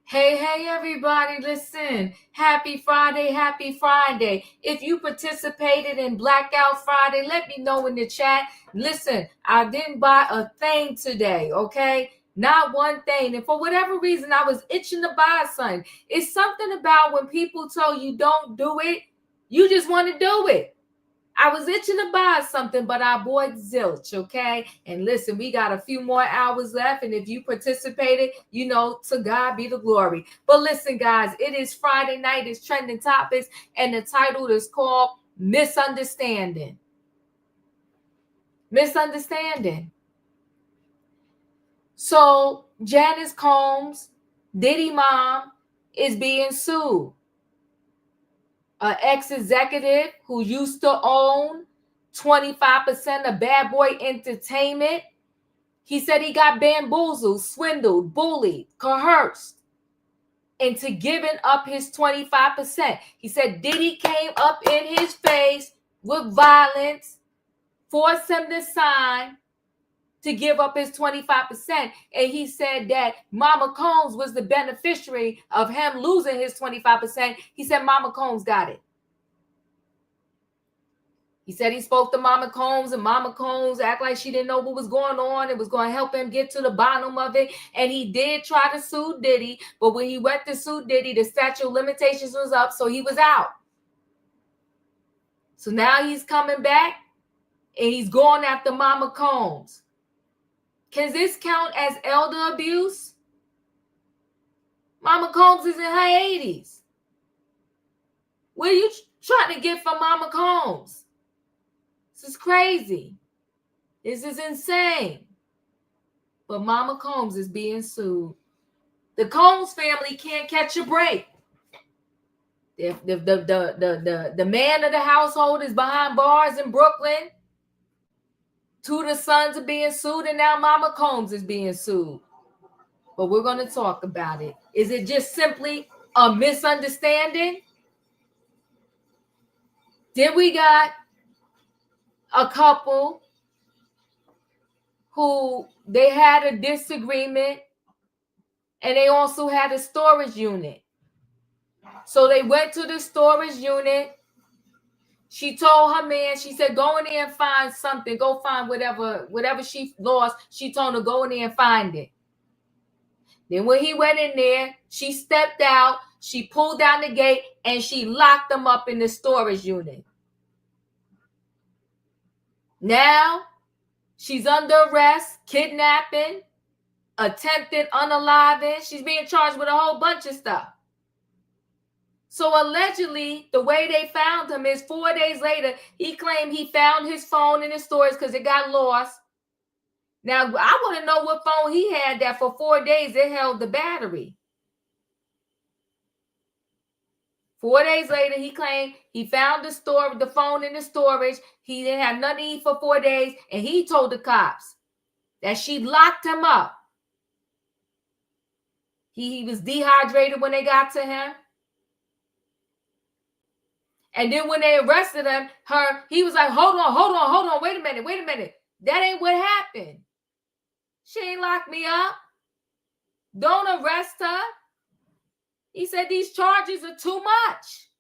Hey, everybody, listen. Happy Friday, happy Friday. If you participated in Blackout Friday, let me know in the chat. Listen, I didn't buy a thing today, okay? Not one thing. And for whatever reason, I was itching to buy something. It's something about when people tell you don't do it, you just want to do it. I was itching to buy something, but I bought zilch, okay? And listen, we got a few more hours left, and if you participated, you know, to God be the glory. But listen, guys, it is Friday night, it's Trending Topics, and the title is called Misunderstanding. Misunderstanding. So, Janice Combs, Diddy mom, is being sued. An ex-executive who used to own 25% of Bad Boy Entertainment. He said he got bamboozled, swindled, bullied, coerced into giving up his 25%. He said Diddy came up in his face with violence, forced him to sign to give up his 25%. And he said that Mama Combs was the beneficiary of him losing his 25%. He said Mama Combs got it. He said he spoke to Mama Combs, and Mama Combs act like she didn't know what was going on. It was going to help him get to the bottom of it. And he did try to sue Diddy, but when he went to sue Diddy, the statute of limitations was up, so he was out. So now he's coming back, and he's going after Mama Combs. Can this count as elder abuse? Mama Combs is in her 80s. What are you trying to get from Mama Combs? This is crazy. This is insane. But Mama Combs is being sued. The Combs family can't catch a break. The man of the household is behind bars in Brooklyn. Two of the sons are being sued, and now Mama Combs is being sued. But we're going to talk about it. Is it just simply a misunderstanding? Then we got a couple who they had a disagreement, and they also had a storage unit. So they went to the storage unit. She told her man, she said, go in there and find something. Go find whatever she lost. She told him to go in there and find it. Then when he went in there, she stepped out, she pulled down the gate, and she locked him up in the storage unit. Now, she's under arrest, kidnapping, attempted unaliving. She's being charged with a whole bunch of stuff. So allegedly, the way they found him is 4 days later, he claimed he found his phone in the storage because it got lost. Now, I want to know what phone he had that for 4 days it held the battery. 4 days later, he claimed he found the phone in the storage. He didn't have nothing to eat for 4 days, and he told the cops that she locked him up. He was dehydrated when they got to him. And then when they arrested him, he was like, hold on, wait a minute. That ain't what happened. She ain't locked me up. Don't arrest her. He said these charges are too much.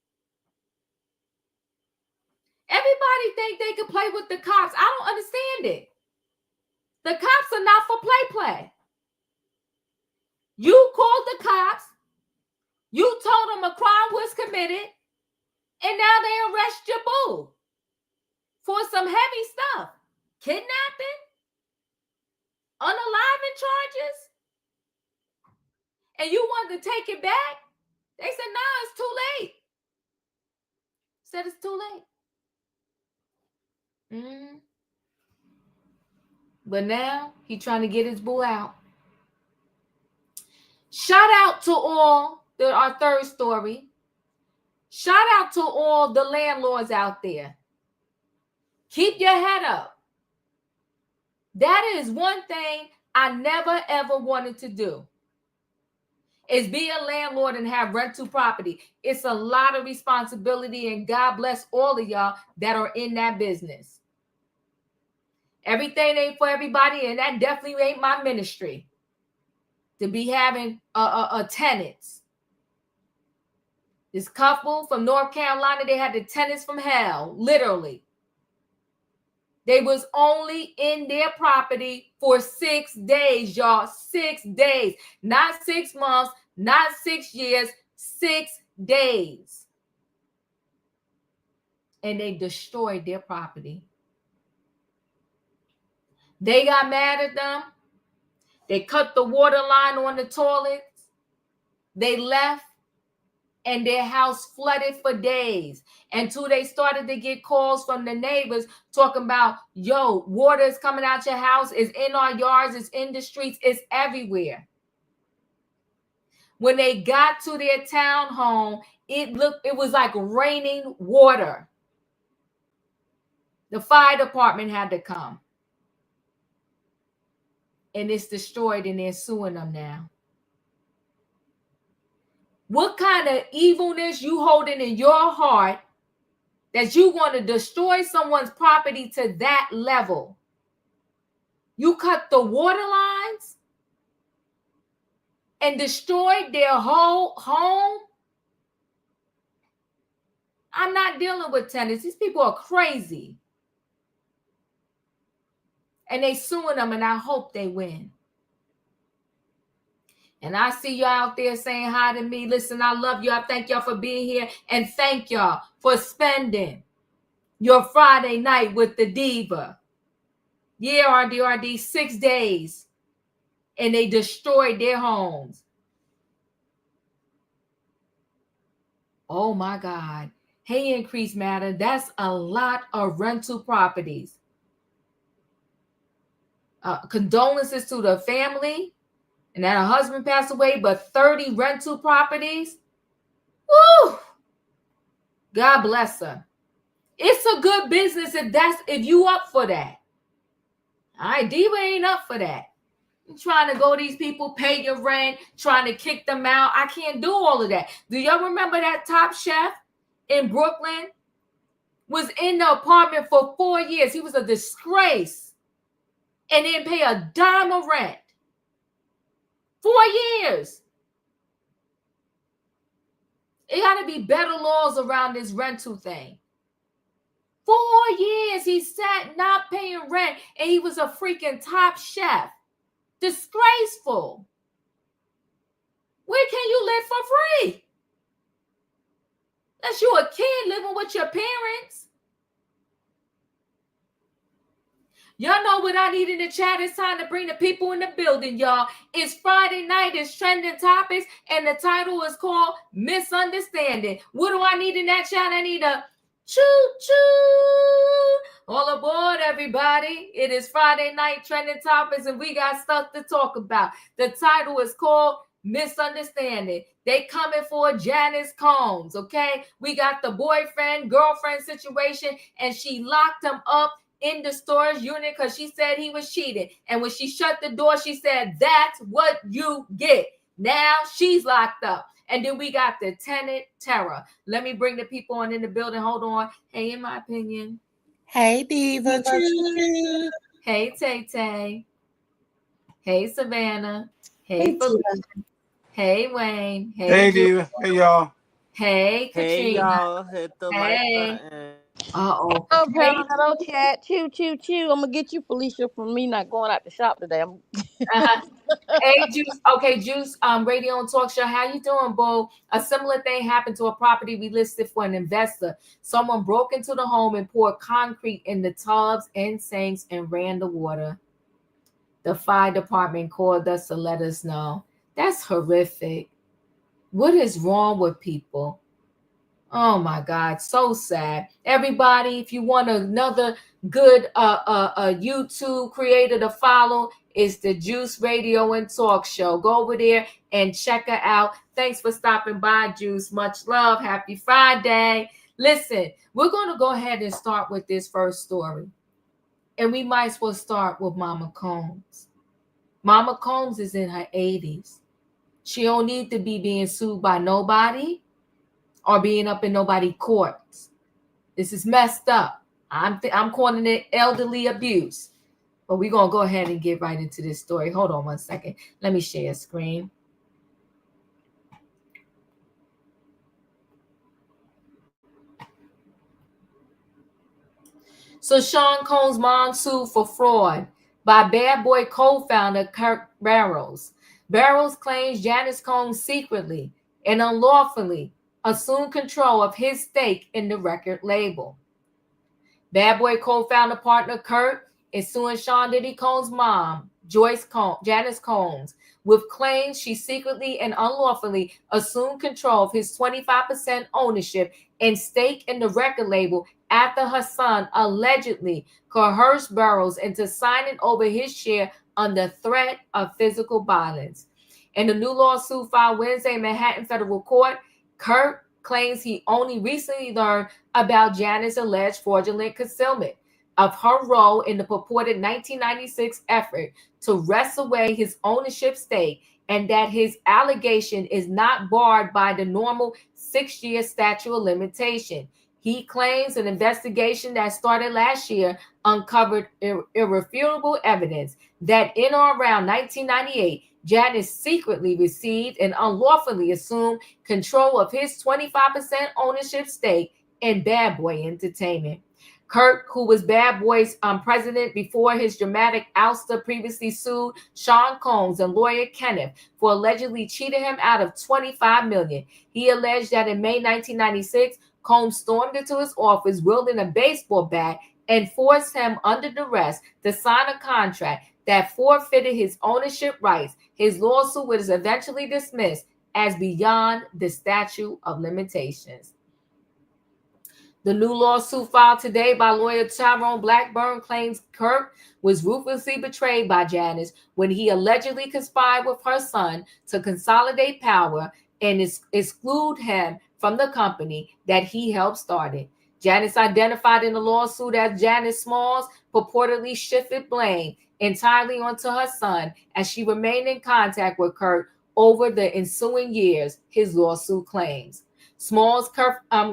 Everybody think they can play with the cops. I don't understand it. The cops are not for play. You called the cops. You told them a crime was committed. And now they arrest your boo for some heavy stuff. Kidnapping? Unaliving charges? And you wanted to take it back? They said, no, it's too late. Said it's too late. But now he trying to get his boo out. Shout out to all our third story. Shout out to all the landlords out there. Keep your head up. That is one thing I never ever wanted to do, is be a landlord and have rental property. It's a lot of responsibility, and God bless all of y'all that are in that business. Everything ain't for everybody, and that definitely ain't my ministry to be having tenants. This couple from North Carolina, they had the tenants from hell, literally. They was only in their property for 6 days, y'all. 6 days. Not 6 months, not 6 years, 6 days. And they destroyed their property. They got mad at them. They cut the water line on the toilets. They left. And their house flooded for days, until they started to get calls from the neighbors talking about, yo, water is coming out your house, it's in our yards, it's in the streets, it's everywhere. When they got to their townhome, it was like raining water. The fire department had to come. And it's destroyed, and they're suing them now. What kind of evilness you holding in your heart that you want to destroy someone's property to that level? You cut the water lines and destroyed their whole home? I'm not dealing with tenants. These people are crazy. And they suing them, and I hope they win. And I see y'all out there saying hi to me. Listen, I love you. I thank y'all for being here. And thank y'all for spending your Friday night with the diva. Yeah, RD, 6 days. And they destroyed their homes. Oh, my God. Hey, increased matter. That's a lot of rental properties. Condolences to the family. And that her husband passed away, but 30 rental properties. Woo! God bless her. It's a good business if you up for that. All right, Diva ain't up for that. I'm trying to go these people, pay your rent, trying to kick them out. I can't do all of that. Do y'all remember that Top Chef in Brooklyn was in the apartment for 4 years? He was a disgrace and didn't pay a dime of rent. 4 years. It got to be better laws around this rental thing. 4 years he sat not paying rent, and he was a freaking Top Chef. Disgraceful. Where can you live for free? Unless you're a kid living with your parents. Y'all know what I need in the chat. It's time to bring the people in the building, y'all. It's Friday night. It's trending topics, and the title is called Misunderstanding. What do I need in that chat? I need a choo-choo. All aboard, everybody. It is Friday night trending topics, and we got stuff to talk about. The title is called Misunderstanding. They coming for Janice Combs, okay? We got the boyfriend, girlfriend situation, and she locked him up in the storage unit because she said he was cheating. And when she shut the door, she said, that's what you get. Now she's locked up. And then we got the tenant terror. Let me bring the people on in the building. Hold on. Hey, in my opinion. Hey, Diva. Hey, Tay Tay. Hey, Savannah. Hey, Felicia. Hey, Wayne. Hey, Diva. Hey, y'all. Hey, Katrina. Hey, y'all. Hit the like button. Uh-oh. Oh, hello, chat. Choo, choo, choo. I'm going to get you, Felicia, from me not going out the shop today. Hey, Juice. Okay, Juice, radio and talk show. How you doing, Bo? A similar thing happened to a property we listed for an investor. Someone broke into the home and poured concrete in the tubs and sinks and ran the water. The fire department called us to let us know. That's horrific. What is wrong with people? Oh my God, so sad. Everybody, if you want another good YouTube creator to follow, it's the Juice Radio and Talk Show. Go over there and check her out. Thanks for stopping by, Juice. Much love. Happy Friday. Listen, we're going to go ahead and start with this first story. And we might as well start with Mama Combs. Mama Combs is in her 80s. She don't need to be being sued by nobody or being up in nobody's courts. This is messed up. I'm calling it elderly abuse. But we're going to go ahead and get right into this story. Hold on one second. Let me share a screen. So Sean Combs' mom sued for fraud by Bad Boy co-founder Kirk Barrows. Barrows claims Janice Combs secretly and unlawfully assumed control of his stake in the record label. Bad Boy co-founder partner Kirk is suing Sean Diddy Combs' mom, Janice Combs, with claims she secretly and unlawfully assumed control of his 25% ownership and stake in the record label after her son allegedly coerced Barrows into signing over his share under threat of physical violence. In the new lawsuit filed Wednesday in Manhattan Federal Court, Kirk claims he only recently learned about Janice's alleged fraudulent concealment of her role in the purported 1996 effort to wrest away his ownership stake, and that his allegation is not barred by the normal 6-year statute of limitation. He claims an investigation that started last year uncovered irrefutable evidence that in or around 1998, Janice secretly received and unlawfully assumed control of his 25% ownership stake in Bad Boy Entertainment. Kirk, who was Bad Boy's president before his dramatic ouster, previously sued Sean Combs and lawyer Kenneth for allegedly cheating him out of $25 million. He alleged that in May 1996, Combs stormed into his office wielding a baseball bat and forced him under duress to sign a contract that forfeited his ownership rights. His lawsuit was eventually dismissed as beyond the statute of limitations. The new lawsuit filed today by lawyer Tyrone Blackburn claims Kirk was ruthlessly betrayed by Janice when he allegedly conspired with her son to consolidate power and exclude him from the company that he helped started. Janice, identified in the lawsuit as Janice Smalls, purportedly shifted blame entirely onto her son as she remained in contact with Kirk over the ensuing years, his lawsuit claims. Smalls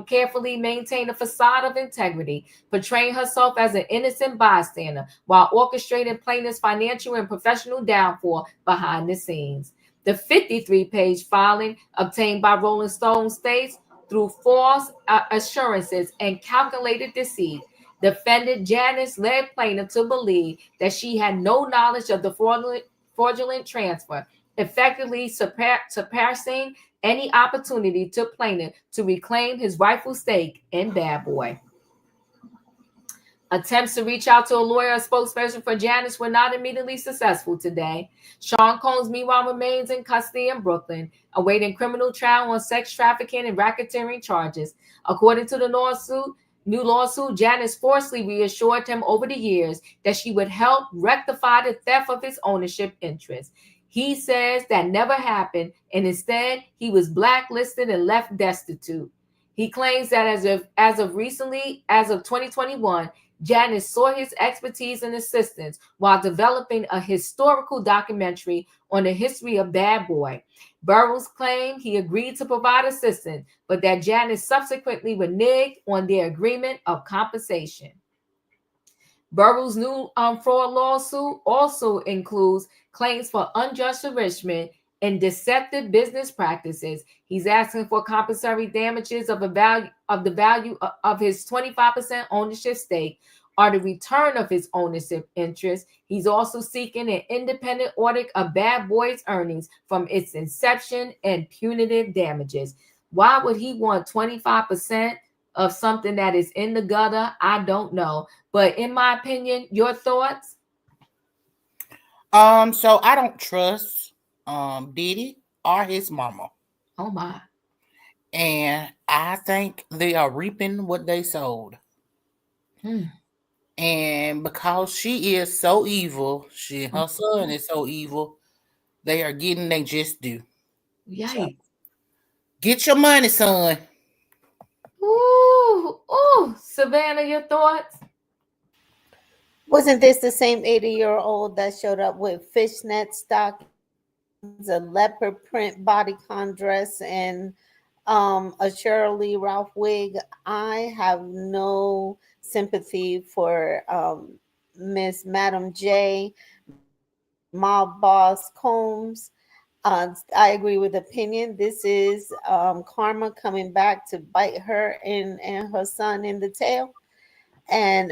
carefully maintained a facade of integrity, portraying herself as an innocent bystander while orchestrating plaintiff's financial and professional downfall behind the scenes. The 53-page filing obtained by Rolling Stone states, through false assurances and calculated deceit, defendant Janice led plaintiff to believe that she had no knowledge of the fraudulent transfer, effectively surpassing any opportunity to plaintiff to reclaim his rightful stake in Bad Boy. Attempts to reach out to a lawyer or spokesperson for Janice were not immediately successful today. Sean Combs, meanwhile, remains in custody in Brooklyn, awaiting criminal trial on sex trafficking and racketeering charges. According to the new lawsuit, Janice forcefully reassured him over the years that she would help rectify the theft of his ownership interest. He says that never happened, and instead he was blacklisted and left destitute. He claims that as of 2021, Janice saw his expertise and assistance while developing a historical documentary on the history of Bad Boy. Burroughs claimed he agreed to provide assistance, but that Janice subsequently reneged on their agreement of compensation. Burroughs' new fraud lawsuit also includes claims for unjust enrichment and deceptive business practices. He's asking for compensatory damages of the value of his 25% ownership stake or the return of his ownership interest. He's also seeking an independent audit of Bad Boy's earnings from its inception and punitive damages. Why would he want 25% of something that is in the gutter? I don't know. But in my opinion, your thoughts? So I don't trust Diddy or his mama. Oh my. And I think they are reaping what they sowed. And because she is so evil, she and her son is so evil, they are getting they just due. Yikes. Get your money, son. Ooh, Savannah, your thoughts? Wasn't this the same 80-year-old that showed up with fishnet stockings, a leopard print bodycon dress, and a Shirley Ralph wig? I have no sympathy for Miss Madam J, mob boss Combs. I agree with opinion. This is karma coming back to bite her and her son in the tail, and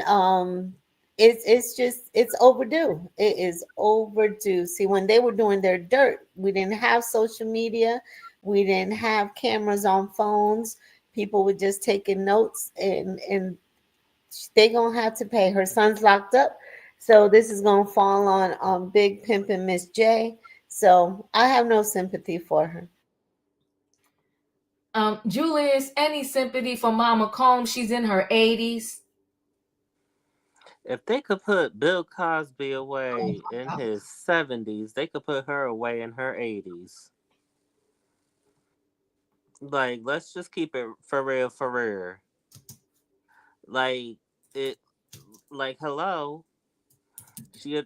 it's just it's overdue. It is overdue. See, when they were doing their dirt, we didn't have social media, we didn't have cameras on phones. People were just taking notes, and they gonna have to pay. Her son's locked up, so this is gonna fall on Big Pimpin' Miss J. So I have no sympathy for her. Julius, any sympathy for Mama Combs? She's in her 80s. If they could put Bill Cosby Oh away my in God. his 70s, they could put her away in her 80s. Like, let's just keep it for real, for real. Like, it, like, hello.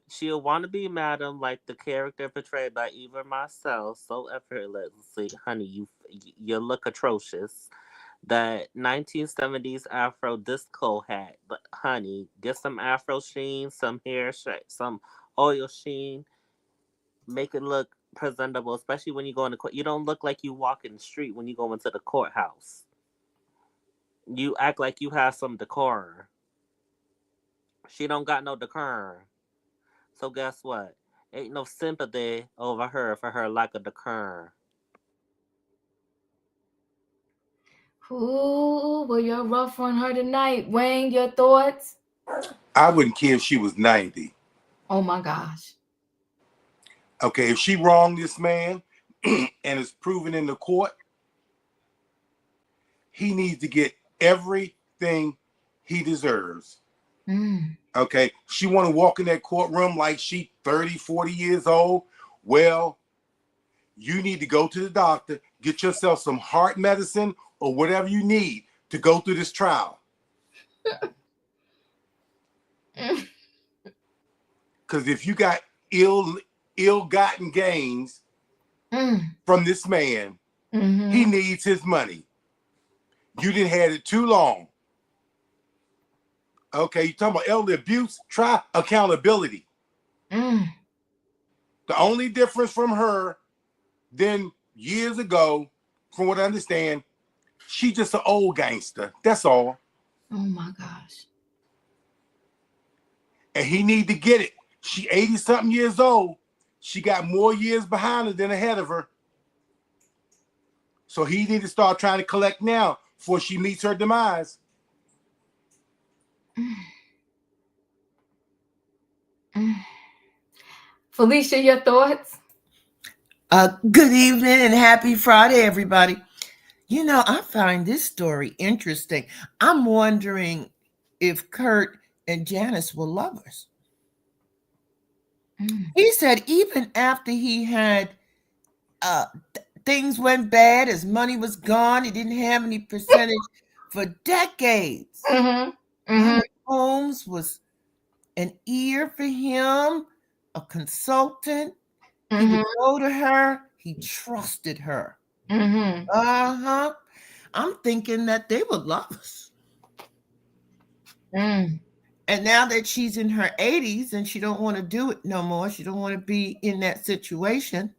She'll want to be madam like the character portrayed by Eva Marcel so effortlessly. Honey, you look atrocious. That 1970s Afro disco hat, but honey, get some Afro sheen, some hair some oil sheen, make it look presentable, especially when you go in the court. You don't look like you walk in the street when you go into the courthouse. You act like you have some decorum. She don't got no decorum. So guess what? Ain't no sympathy over her for her lack of decorum. Ooh, well, you're rough on her tonight. Wayne, your thoughts? I wouldn't care if she was 90. Oh my gosh. Okay, if she wronged this man and it's proven in the court, he needs to get everything he deserves. Okay, she want to walk in that courtroom like she 30, 40 years old. Well, you need to go to the doctor, get yourself some heart medicine or whatever you need to go through this trial. Because if you got ill-gotten gains from this man, he needs his money. You didn't had it too long. Okay, you talking about elder abuse? Try accountability. The only difference from her than years ago, from what I understand, she's just an old gangster. That's all. Oh my gosh. And he need to get it. She 80-something years old. She got more years behind her than ahead of her. So he need to start trying to collect now before she meets her demise. Felicia, your thoughts? Good evening and happy Friday, everybody. You know, I find this story interesting. I'm wondering if Kurt and Janice were lovers. He said even after he had things went bad, his money was gone, he didn't have any percentage for decades. Holmes was an ear for him, a consultant. He would go to her. He trusted her. I'm thinking that they were lovers. And now that she's in her 80s and she don't want to do it no more, she don't want to be in that situation,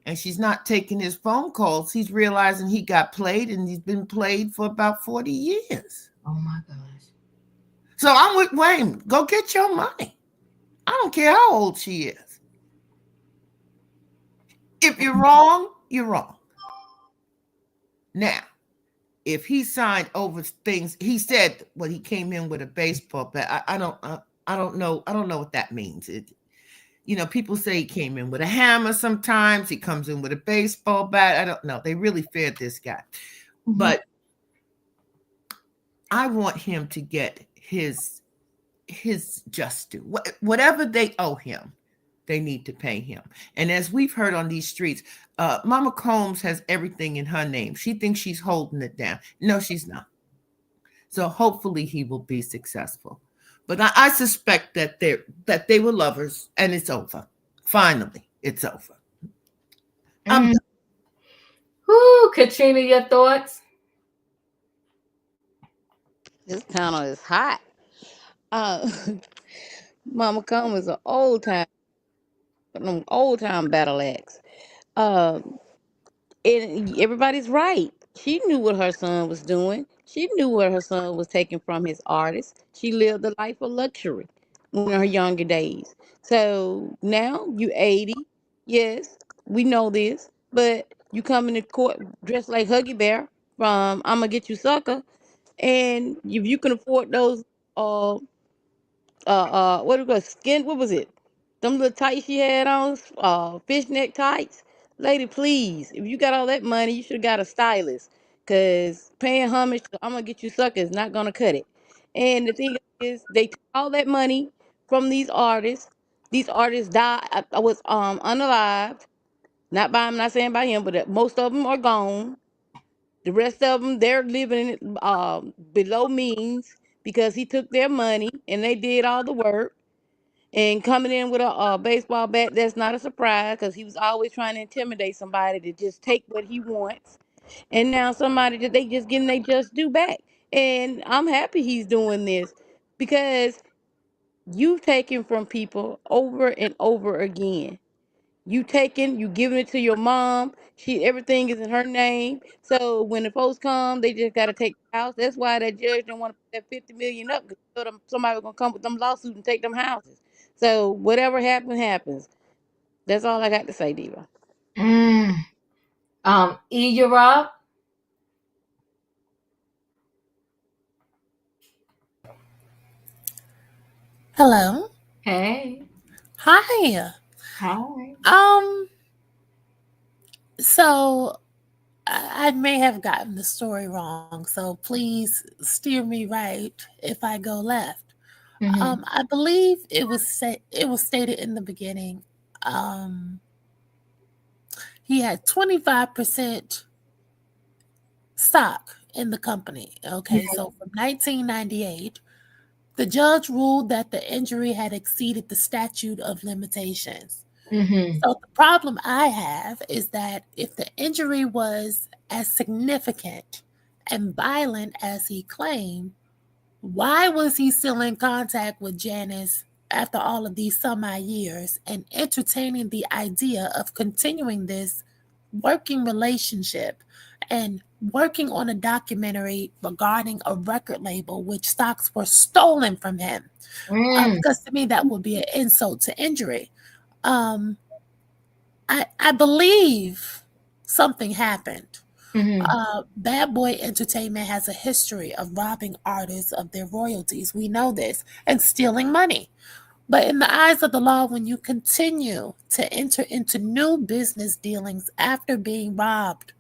and she's not taking his phone calls, he's realizing he got played, and he's been played for about 40 years. Oh my gosh. So I'm with Wayne. Go get your money. I don't care how old she is. If you're wrong, you're wrong. Now, if he signed over things, he said, well, he came in with a baseball bat. I don't know what that means. People say he came in with a hammer sometimes. He comes in with a baseball bat. I don't know. They really feared this guy. But I want him to get his just due. Whatever they owe him, they need to pay him. And as we've heard on these streets, Mama Combs has everything in her name. She thinks she's holding it down. No, she's not. So hopefully he will be successful. But I suspect that they were lovers, and it's over. Finally, it's over. Whoo, Katrina, your thoughts? This town is hot. Mama Come is an old time battle axe. And everybody's right. She knew what her son was doing. She knew what her son was taking from his artist. She lived a life of luxury in her younger days. So now you 80. Yes, we know this. But you come into court dressed like Huggy Bear from I'ma Get You Sucker. And if you can afford those uh what do you call skin, what was it, them little tights she had on, fishnet tights, lady, please, if you got all that money you should have got a stylist, because paying homage to I'm gonna get you sucker is not gonna cut it. And the thing is, they took all that money from these artists died. I was unalived, not by, I'm not saying by him, but most of them are gone. The rest of them, they're living below means because he took their money and they did all the work. And coming in with a baseball bat, that's not a surprise because he was always trying to intimidate somebody to just take what he wants. And now somebody that they just getting they just due back. And I'm happy he's doing this because you've taken from people over and over again. You giving it to your mom. Everything is in her name. So when the folks come, they just gotta take the house. That's why that judge don't want to put that 50 million up because somebody was gonna come with them lawsuits and take them houses. So whatever happens. That's all I got to say, Diva. You're up. Hello. Hey. Hi. Hi. So I may have gotten the story wrong, so please steer me right if I go left. I believe it was stated in the beginning. He had 25% stock in the company. Okay, so from 1998, the judge ruled that the injury had exceeded the statute of limitations. So the problem I have is that if the injury was as significant and violent as he claimed, why was he still in contact with Janice after all of these years and entertaining the idea of continuing this working relationship and working on a documentary regarding a record label which stocks were stolen from him? Because to me, that would be an insult to injury. I believe something happened. Bad Boy Entertainment has a history of robbing artists of their royalties. We know this, and stealing money. But in the eyes of the law, when you continue to enter into new business dealings after being robbed,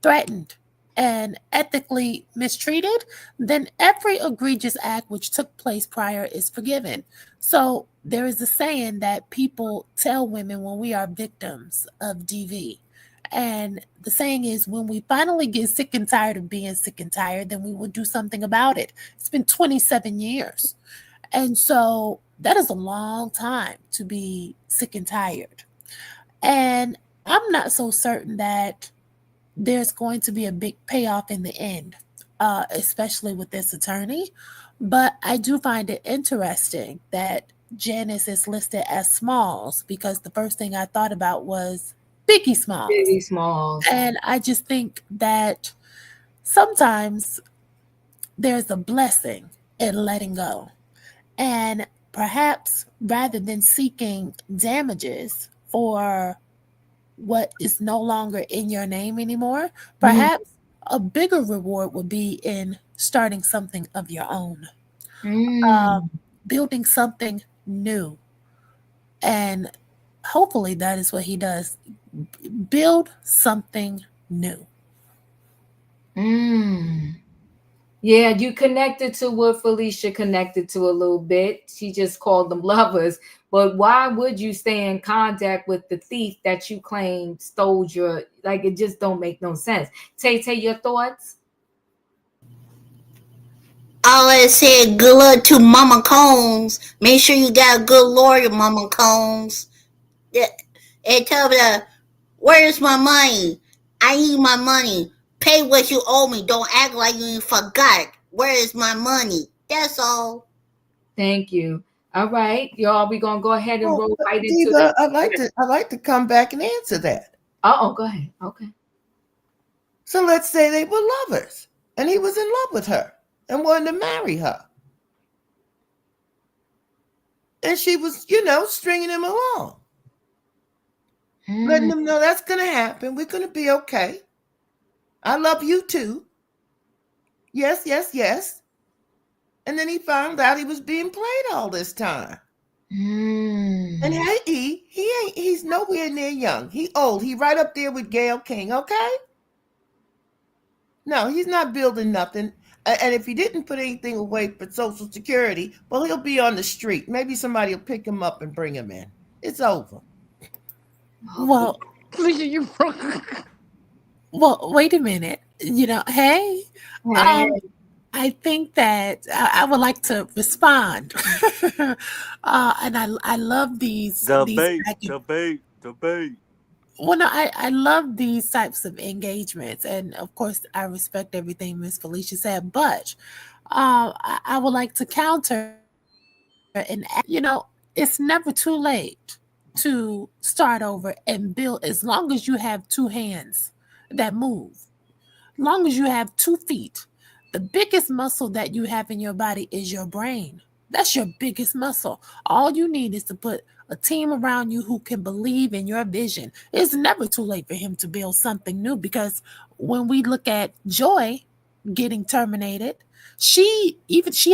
threatened, and ethically mistreated, then every egregious act which took place prior is forgiven. So there is a saying that people tell women when we are victims of DV. And the saying is, when we finally get sick and tired of being sick and tired, then we will do something about it. It's been 27 years. And so that is a long time to be sick and tired. And I'm not so certain that there's going to be a big payoff in the end, especially with this attorney. But I do find it interesting that Janice is listed as Smalls because the first thing I thought about was Biggie Smalls. Biggie Smalls. And I just think that sometimes there's a blessing in letting go. And perhaps rather than seeking damages for what is no in your name anymore, perhaps a bigger reward would be in starting something of your own, building something new. And hopefully that is what he does. Build something new. Yeah, you connected to what Felicia connected to a little bit. She just called them lovers. But why would you stay in contact with the thief that you claim stole your, like, it just don't make no sense. Tay, your thoughts? I said good luck to Mama Combs. Make sure you got a good lawyer, Mama Combs. Yeah. And tell me, where's my money? I need my money. Pay what you owe me. Don't act like you ain't forgot. Where is my money? That's all. Thank you. All right, y'all, we're gonna go ahead and roll right into Diva, this. I'd like to come back and answer that. Oh, go ahead. Okay. So let's say they were lovers and he was in love with her and wanted to marry her. And she was, stringing him along. Letting him know that's going to happen. We're going to be okay. I love you too. Yes, yes, yes. And then he found out he was being played all this time. And he's nowhere near young. He old. He right up there with Gayle King, okay? No, he's not building nothing. And if he didn't put anything away for Social Security, well, he'll be on the street. Maybe somebody will pick him up and bring him in. It's over. Well, you well, wait a minute. Hey, I think that I would like to respond, and I love these Debate. Well, no, I love these types of engagements, and of course, I respect everything Miss Felicia said. But I would like to counter and it's never too late to start over and build, as long as you have two hands that move, long as you have 2 feet. The biggest muscle that you have in your body is your brain. That's your biggest muscle. All you need is to put a team around you who can believe in your vision. It's never too late for him to build something new, because when we look at Joy getting terminated, she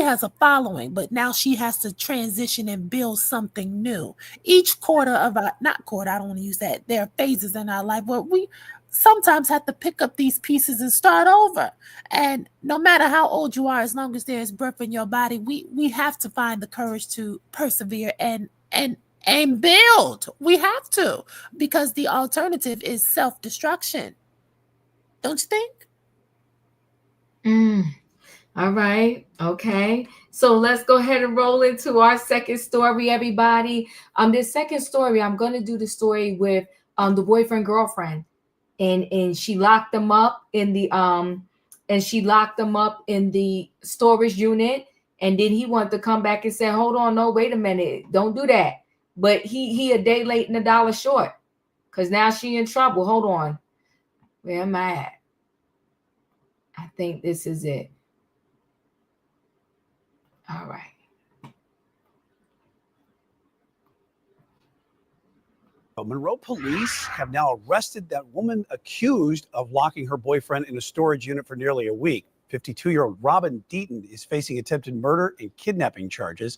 has a following, but now she has to transition and build something new. Each quarter of our, not quarter, I don't want to use that. There are phases in our life where we sometimes have to pick up these pieces and start over. And no matter how old you are, as long as there's breath in your body, we have to find the courage to persevere and build. We have to, because the alternative is self-destruction. Don't you think? All right. Okay. So let's go ahead and roll into our second story, everybody. This second story, I'm going to do the story with the boyfriend girlfriend, and she locked them up in the storage unit, and then he wanted to come back and say, "Hold on, no, wait a minute, don't do that." But he a day late and a dollar short, because now she in trouble. Hold on, where am I at? I think this is it. All right. Monroe police have now arrested that woman accused of locking her boyfriend in a storage unit for nearly a week. 52-year-old Robin Deaton is facing attempted murder and kidnapping charges.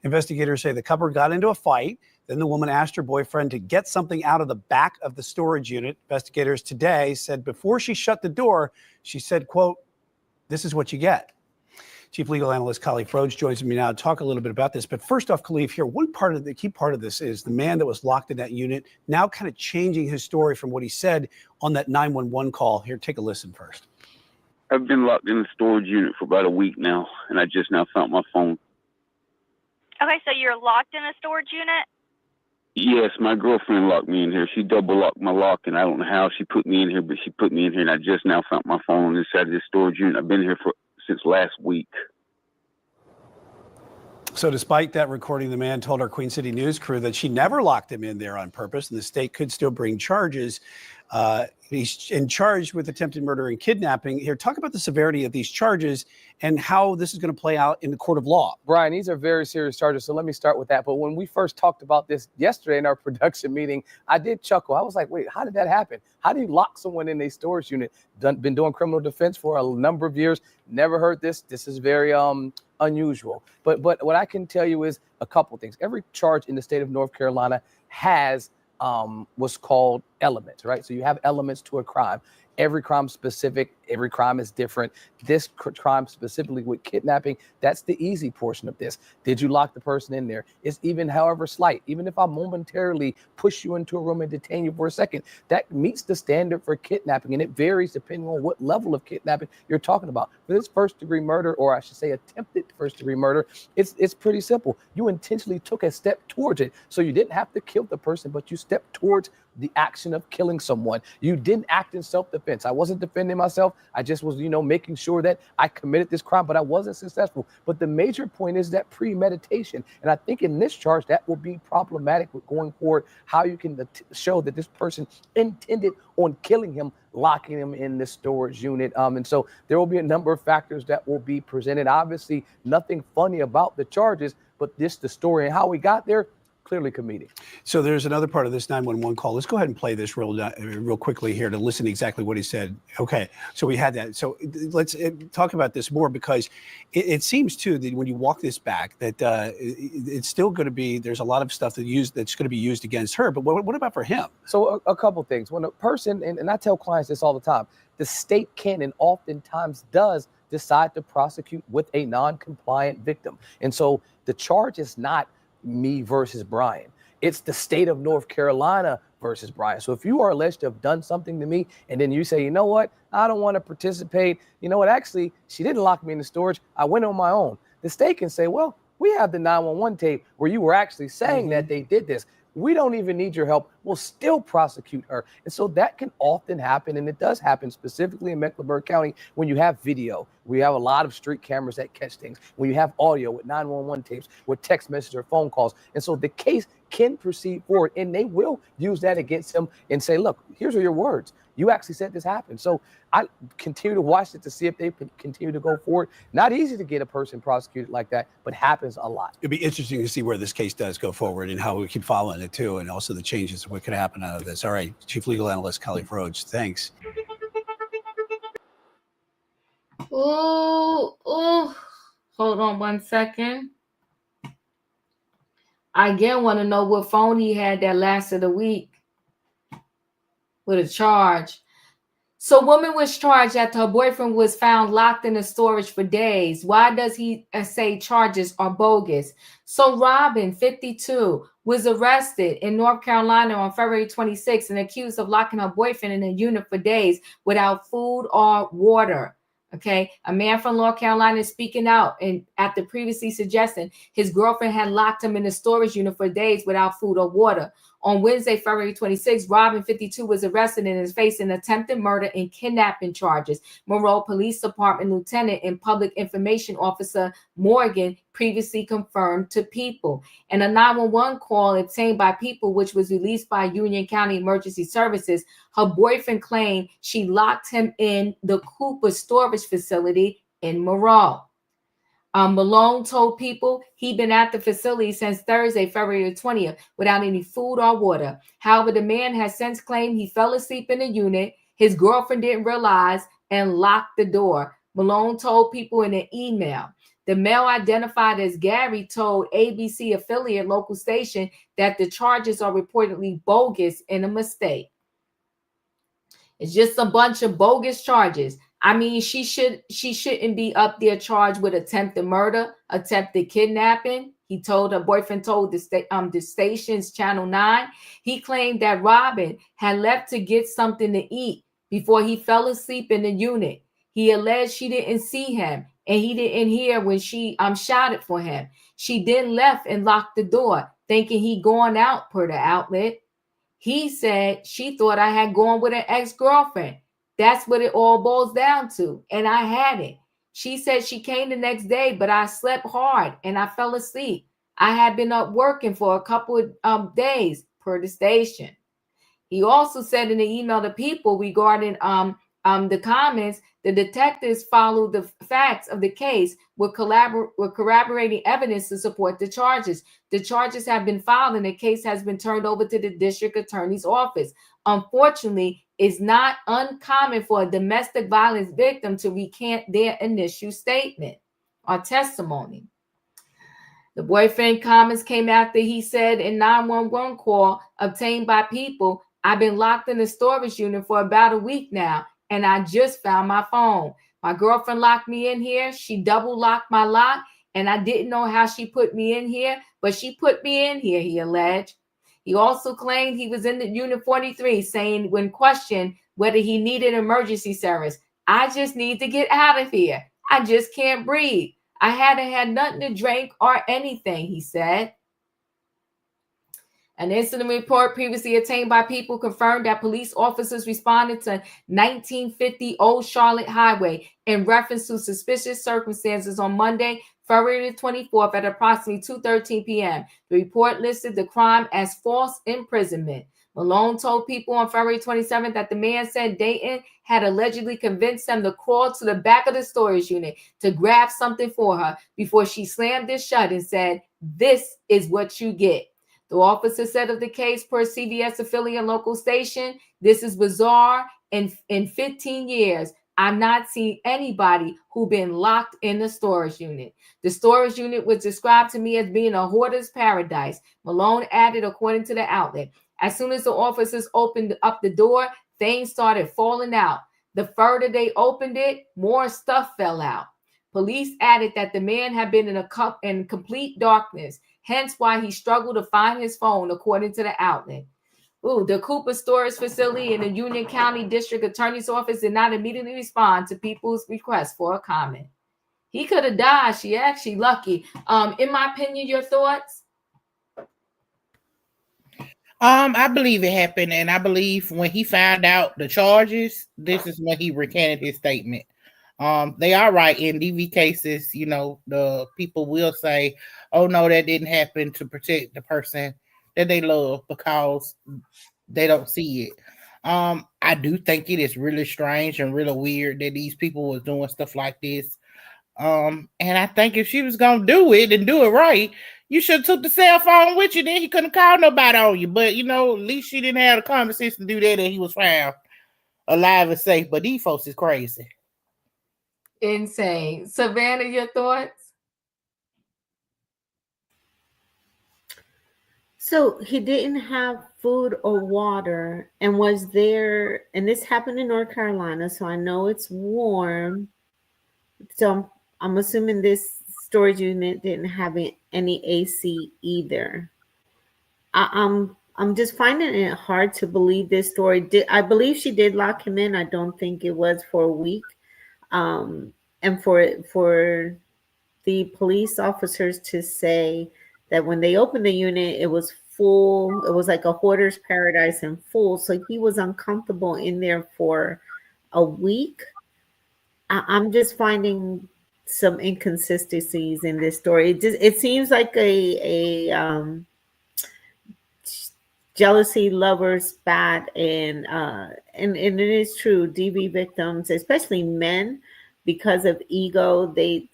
Investigators say the couple got into a fight. Then the woman asked her boyfriend to get something out of the back of the storage unit. Investigators today said before she shut the door, she said, quote, "This is what you get." Chief Legal Analyst Khalif Rhodes joins me now to talk a little bit about this. But first off, Khalif, here, the key part of this is the man that was locked in that unit now kind of changing his story from what he said on that 911 call. Here, take a listen first. I've been locked in the storage unit for about a week now, and I just now found my phone. Okay, so you're locked in a storage unit? Yes, my girlfriend locked me in here. She double locked my lock, and I don't know how she put me in here, but she put me in here, and I just now found my phone on this side of this storage unit. I've been here since last week. So despite that recording, the man told our Queen City News crew that she never locked him in there on purpose, and the state could still bring charges. He's charged with attempted murder and kidnapping. Here, talk about the severity of these charges and how this is going to play out in the court of law. Brian, these are very serious charges, so let me start with that. But when we first talked about this yesterday in our production meeting, I did chuckle. I was like, wait, how did that happen? How do you lock someone in a storage unit? Been doing criminal defense for a number of years. Never heard this. This is very unusual. But what I can tell you is a couple things. Every charge in the state of North Carolina has what's called elements, right? So you have elements to a crime. Every crime specific Every crime is different. This crime specifically with kidnapping, that's the easy portion of this. Did you lock the person in there? It's even however slight. Even if I momentarily push you into a room and detain you for a second, that meets the standard for kidnapping. And it varies depending on what level of kidnapping you're talking about. For this first-degree murder, or I should say attempted first-degree murder, it's pretty simple. You intentionally took a step towards it. So you didn't have to kill the person, but you stepped towards the action of killing someone. You didn't act in self-defense. I wasn't defending myself. I just was, making sure that I committed this crime, but I wasn't successful. But the major point is that premeditation. And I think in this charge, that will be problematic with going forward, how you can show that this person intended on killing him, locking him in the storage unit. And so there will be a number of factors that will be presented. Obviously, nothing funny about the charges, but the story and how we got there, clearly comedic. So there's another part of this 911 call. Let's go ahead and play this real quickly here to listen to exactly what he said. Okay, so we had that. So let's talk about this more, because it seems too that when you walk this back, that it's still going to be, there's a lot of stuff that's going to be used against her. But what about for him? So a couple things. When a person, and I tell clients this all the time, the state can and oftentimes does decide to prosecute with a non-compliant victim. And so the charge is not me versus Brian. It's the state of North Carolina versus Brian. So if you are alleged to have done something to me and then you say, you know what, I don't want to participate. You know what, actually, she didn't lock me in the storage. I went on my own. The state can say, well, we have the 911 tape where you were actually saying that they did this. We don't even need your help. We'll still prosecute her. And so that can often happen, and it does happen specifically in Mecklenburg County when you have video. We have a lot of street cameras that catch things. When you have audio with 911 tapes, with text messages or phone calls. And so the case can proceed forward, and they will use that against him and say, look, here's your words. You actually said this happened. So I continue to watch it to see if they continue to go forward. Not easy to get a person prosecuted like that, but happens a lot. It'd be interesting to see where this case does go forward and how we keep following it too, and also the changes, what could happen out of this. All right, Chief Legal Analyst Kelly Rhodes, thanks. Ooh, hold on 1 second. I again want to know what phone he had that lasted a week with a charge. So woman was charged after her boyfriend was found locked in the storage for days. Why does he say charges are bogus? So Robin, 52, was arrested in North Carolina on February 26 and accused of locking her boyfriend in a unit for days without food or water. Okay, a man from North Carolina is speaking out and after previously suggesting his girlfriend had locked him in a storage unit for days without food or water. On Wednesday, February 26, Robin, 52, was arrested and is facing attempted murder and kidnapping charges. Monroe Police Department Lieutenant and Public Information Officer Morgan previously confirmed to People. In a 911 call obtained by People, which was released by Union County Emergency Services, her boyfriend claimed she locked him in the Cooper storage facility in Monroe. Malone told People he'd been at the facility since Thursday, February 20th, without any food or water. However, the man has since claimed he fell asleep in the unit. His girlfriend didn't realize and locked the door. Malone told People in an email. The male identified as Gary told ABC affiliate local station that the charges are reportedly bogus and a mistake. It's just a bunch of bogus charges. I mean, she shouldn't be up there charged with attempted murder, attempted kidnapping. He told her boyfriend told the station's Channel 9. He claimed that Robin had left to get something to eat before he fell asleep in the unit. He alleged she didn't see him and he didn't hear when she shouted for him. She then left and locked the door, thinking he'd gone out, per the outlet. He said she thought I had gone with an ex-girlfriend. That's what it all boils down to. And I hadn't. She said she came the next day, but I slept hard and I fell asleep. I had been up working for a couple of days, per the station. He also said in the email to People regarding the comments, the detectives followed the facts of the case with corroborating evidence to support the charges. The charges have been filed and the case has been turned over to the district attorney's office. Unfortunately, it's not uncommon for a domestic violence victim to recant their initial statement or testimony. The boyfriend comments came after he said in 911 call obtained by People, I've been locked in the storage unit for about a week now, and I just found my phone. My girlfriend locked me in here. She double locked my lock, and I didn't know how she put me in here, but she put me in here, he alleged. He also claimed he was in the Unit 43, saying when questioned whether he needed emergency service, I just need to get out of here. I just can't breathe. I hadn't had nothing to drink or anything, he said. An incident report previously obtained by People confirmed that police officers responded to 1950 Old Charlotte Highway in reference to suspicious circumstances on Monday, February 24th at approximately 2:13 p.m. The report listed the crime as false imprisonment. Malone told People on February 27th that the man said Dayton had allegedly convinced him to crawl to the back of the storage unit to grab something for her before she slammed it shut and said, "This is what you get." The officer said of the case per CBS affiliate local station, "This is bizarre. In 15 years, I've not seen anybody who been locked in the storage unit. The storage unit was described to me as being a hoarder's paradise," Malone added, according to the outlet. As soon as the officers opened up the door, things started falling out. The further they opened it, more stuff fell out. Police added that the man had been in complete darkness, hence why he struggled to find his phone, according to the outlet. The Cooper Storage Facility in the Union County District Attorney's Office did not immediately respond to People's request for a comment. He could have died. She actually lucky. In my opinion, your thoughts? I believe it happened, and I believe when he found out the charges, this is when he recanted his statement. They are right in DV cases, the people will say, "Oh no, that didn't happen," to protect the person that they love because they don't see it. I do think it is really strange and really weird that these people was doing stuff like this. And I think if she was gonna do it and do it right, you should have took the cell phone with you. Then he couldn't call nobody on you. But at least she didn't have a conversation to do that, and he was found alive and safe. But these folks is crazy. Insane. Savannah, your thoughts? So he didn't have food or water and was there, and this happened in North Carolina, so I know it's warm. So I'm assuming this storage unit didn't have any AC either. I'm just finding it hard to believe this story. I believe she did lock him in. I don't think it was for a week. And for the police officers to say that when they opened the unit, it was full. It was like a hoarder's paradise and full. So he was uncomfortable in there for a week. I'm just finding some inconsistencies in this story. It seems like a jealousy lovers spat, and it is true. DV victims, especially men, because of ego, they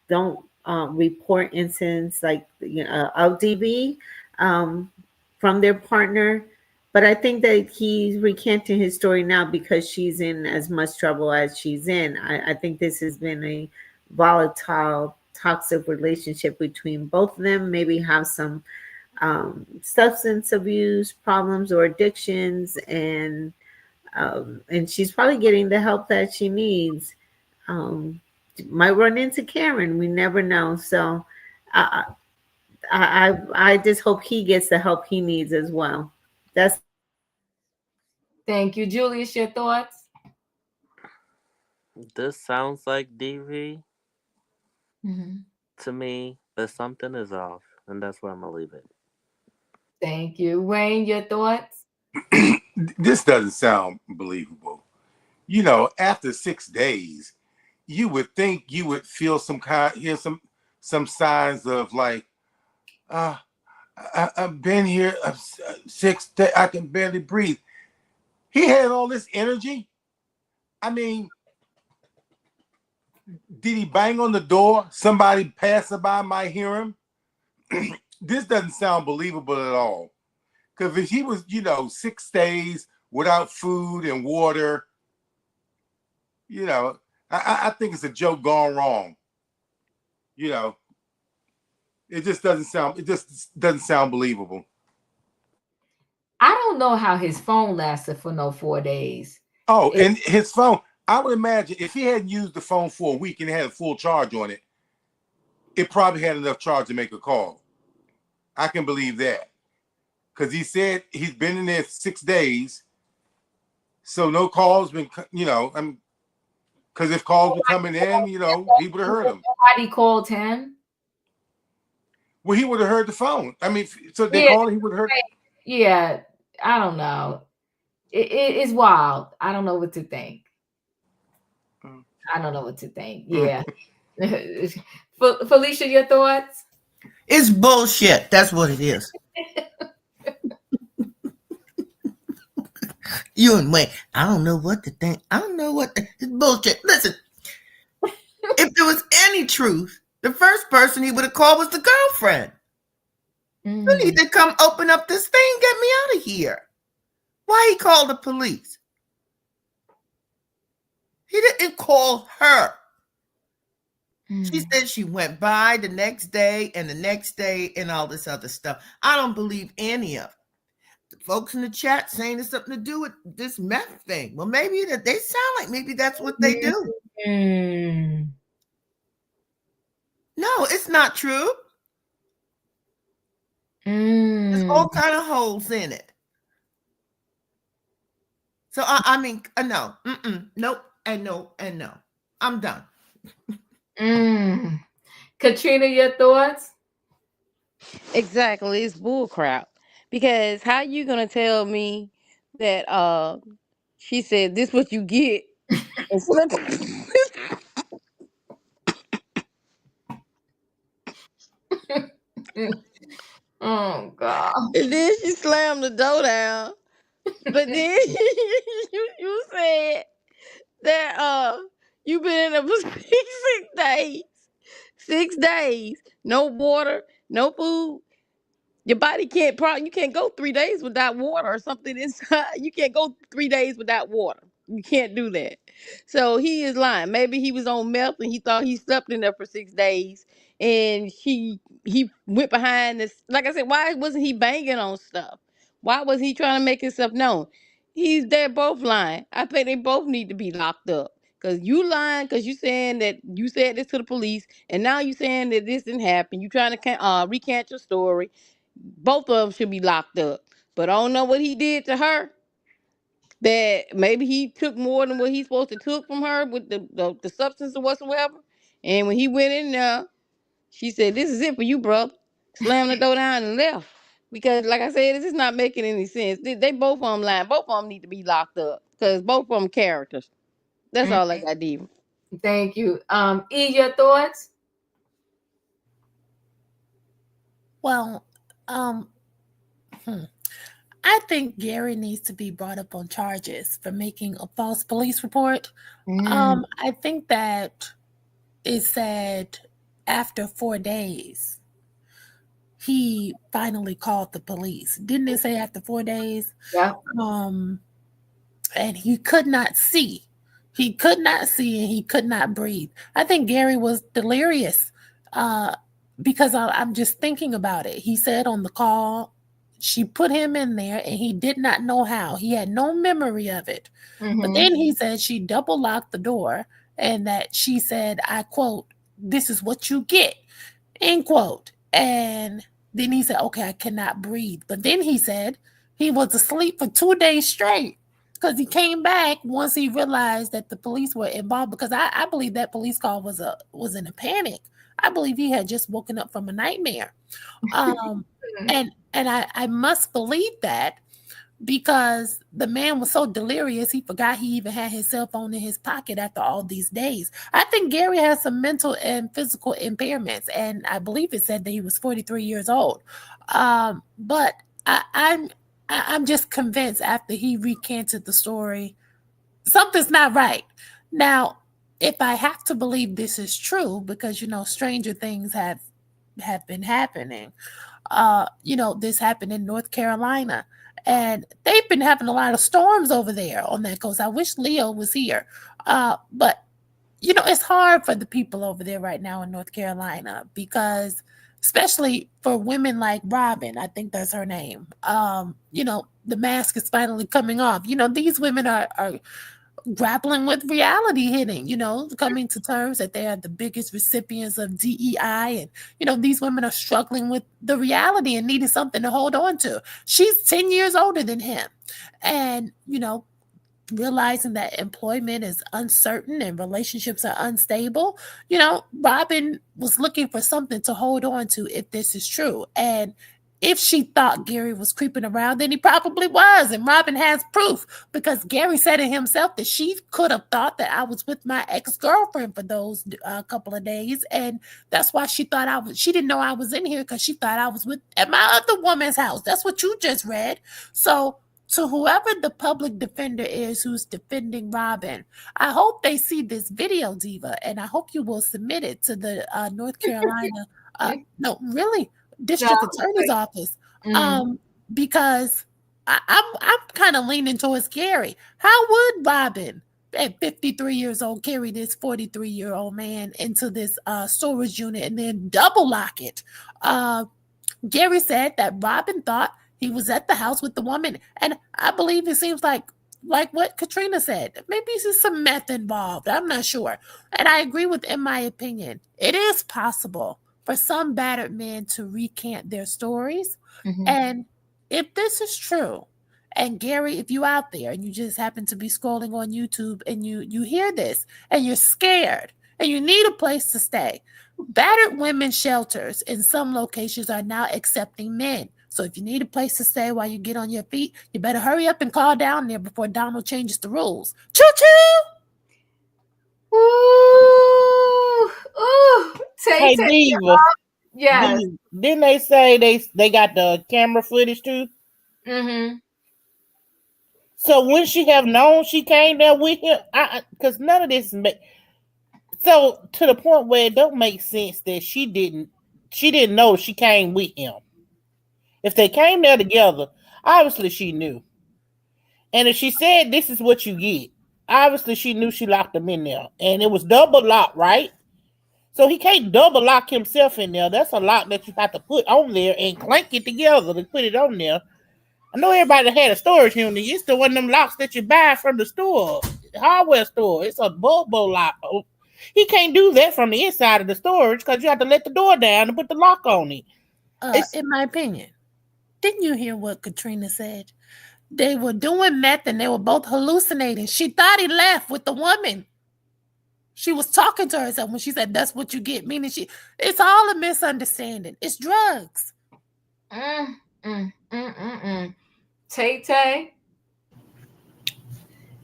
don't report incidents like of DV from their partner. But I think that he's recanting his story now because she's in as much trouble as she's in. I think this has been a volatile, toxic relationship between both of them. Maybe have some substance abuse problems or addictions, and she's probably getting the help that she needs. Might run into Karen. We never know. So I just hope he gets the help he needs as well. Thank you. Julius, your thoughts? This sounds like DV Mm-hmm. to me, but something is off, and that's where I'm gonna leave it. Thank you. Wayne, your thoughts? This doesn't sound believable. After 6 days, you would think you would feel hear some signs of like, I've been here 6 days, I can barely breathe. He had all this energy. I mean, did he bang on the door? Somebody passing by might hear him. This doesn't sound believable at all. Because if he was, 6 days without food and water, I think it's a joke gone wrong. It just doesn't sound believable. I don't know how his phone lasted for no 4 days. Oh, and his phone. I would imagine if he hadn't used the phone for a week and had a full charge on it, it probably had enough charge to make a call. I can believe that. Because he said he's been in there 6 days. So no calls been, because if calls were coming in, he would have heard them. Nobody called him. Well, he would have heard the phone. I mean, so they called, he would have heard. Yeah, I don't know. It's wild. I don't know what to think. Yeah. Felicia, your thoughts? It's bullshit. That's what it is. You and Wayne, I don't know what to think. I don't know it's bullshit. Listen, if there was any truth, the first person he would have called was the girlfriend. You need to come open up this thing, get me out of here. Why he called the police? He didn't call her. She said she went by the next day and the next day and all this other stuff. I don't believe any of it. The folks in the chat saying it's something to do with this meth thing. Well, maybe they sound like maybe that's what they do. No, it's not true. There's all kind of holes in it. So I mean, no, nope, and no, and no. I'm done. Katrina, your thoughts? Exactly, it's bullcrap. Because how you gonna tell me that she said this what you get and flip Oh God. and then she slammed the door down. But then you said that you been in there for 6 days. 6 days. No water, no food. Your body you can't go 3 days without water or something inside. You can't go 3 days without water. You can't do that. So he is lying. Maybe he was on meth and he thought he slept in there for 6 days and he went behind this. Like I said, why wasn't he banging on stuff? Why was he trying to make himself known? They're both lying. I think they both need to be locked up. Cause you lying, cause you saying that you said this to the police, and now you saying that this didn't happen. You trying to recant your story. Both of them should be locked up. But I don't know what he did to her. That maybe he took more than what he's supposed to took from her with the substance or whatsoever. And when he went in there, she said, "This is it for you, brother." Slammed the door down and left. Because, like I said, this is not making any sense. They both of them lying. Both of them need to be locked up because both of them characters. That's all I got, Diva. Thank you. E, your thoughts? Well, I think Gary needs to be brought up on charges for making a false police report. I think that it said after 4 days, he finally called the police. Didn't it say after 4 days? Yeah. And he could not see. He could not see and he could not breathe. I think Gary was delirious because I'm just thinking about it. He said on the call, she put him in there and he did not know how. He had no memory of it. But then he said she double locked the door and that she said, I quote, "This is what you get," end quote. And then he said, okay, I cannot breathe. But then he said he was asleep for 2 days straight because he came back once he realized that the police were involved, because I believe that police call was in a panic. I believe he had just woken up from a nightmare. And I must believe that because the man was so delirious, he forgot he even had his cell phone in his pocket after all these days. I think Gary has some mental and physical impairments, and I believe it said that he was 43 years old. But I'm just convinced after he recanted the story, something's not right. Now, if I have to believe this is true, because, stranger things have been happening. This happened in North Carolina, and they've been having a lot of storms over there on that coast. I wish Leo was here. But, it's hard for the people over there right now in North Carolina because, especially for women like Robin, I think that's her name, the mask is finally coming off. These women are grappling with reality hitting, coming to terms that they are the biggest recipients of DEI. And, these women are struggling with the reality and needing something to hold on to. She's 10 years older than him. And, realizing that employment is uncertain and relationships are unstable, Robin was looking for something to hold on to if this is true. And if she thought Gary was creeping around, then he probably was. And Robin has proof, because Gary said it himself that she could have thought that I was with my ex-girlfriend for those couple of days. And that's why she thought she didn't know I was in here, because she thought I was at my other woman's house. That's what you just read. So to whoever the public defender is who's defending Robin, I hope they see this video, Diva, and I hope you will submit it to the North Carolina, district attorney's office, because I'm kind of leaning towards Gary. How would Robin, at 53 years old, carry this 43-year-old man into this storage unit and then double lock it? Gary said that Robin thought he was at the house with the woman, and I believe it seems like what Katrina said. Maybe there's some meth involved. I'm not sure. And I agree with, in my opinion, it is possible for some battered men to recant their stories. And if this is true, and Gary, if you out there and you just happen to be scrolling on YouTube and you hear this and you're scared and you need a place to stay, battered women's shelters in some locations are now accepting men. So if you need a place to stay while you get on your feet, you better hurry up and call down there before Donald changes the rules. Choo-choo! Ooh. Hey, Diva. Yes. Didn't they say they got the camera footage too? So wouldn't she have known she came there with him? Because none of this so to the point where it don't make sense that she didn't know she came with him. If they came there together, obviously she knew. And if she said this is what you get, obviously she knew she locked him in there. And it was double locked, right? So he can't double lock himself in there. That's a lock that you have to put on there and clank it together to put it on there. I know everybody had a storage unit. It's the one of them locks that you buy from the store, the hardware store. It's a bulbo lock. He can't do that from the inside of the storage because you have to let the door down and put the lock on it. In my opinion, didn't you hear what Katrina said? They were doing meth and they were both hallucinating. She thought he left with the woman. She was talking to herself when she said, that's what you get. Meaning it's all a misunderstanding. It's drugs. Tay.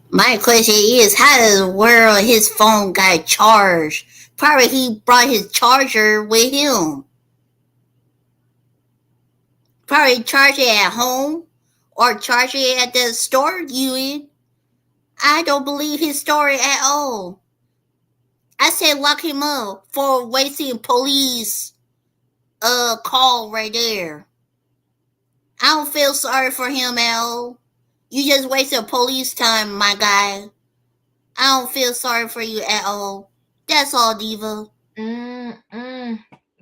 My question is, how in the world his phone got charged? Probably he brought his charger with him. Probably charge it at home or charge it at the store unit. I don't believe his story at all. I said lock him up for wasting police call right there. I don't feel sorry for him at all. You just wasted police time, my guy. I don't feel sorry for you at all. That's all, Diva.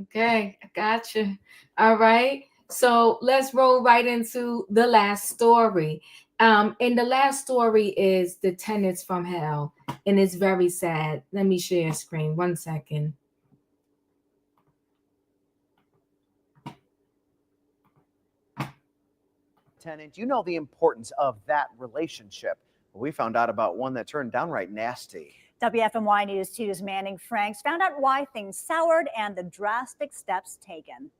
Okay, I got you. All right. So let's roll right into the last story. And the last story is The Tenants from Hell, and it's very sad. Let me share screen. 1 second. Tenant, you know the importance of that relationship. We found out about one that turned downright nasty. WFMY News 2's Manning Franks found out why things soured and the drastic steps taken.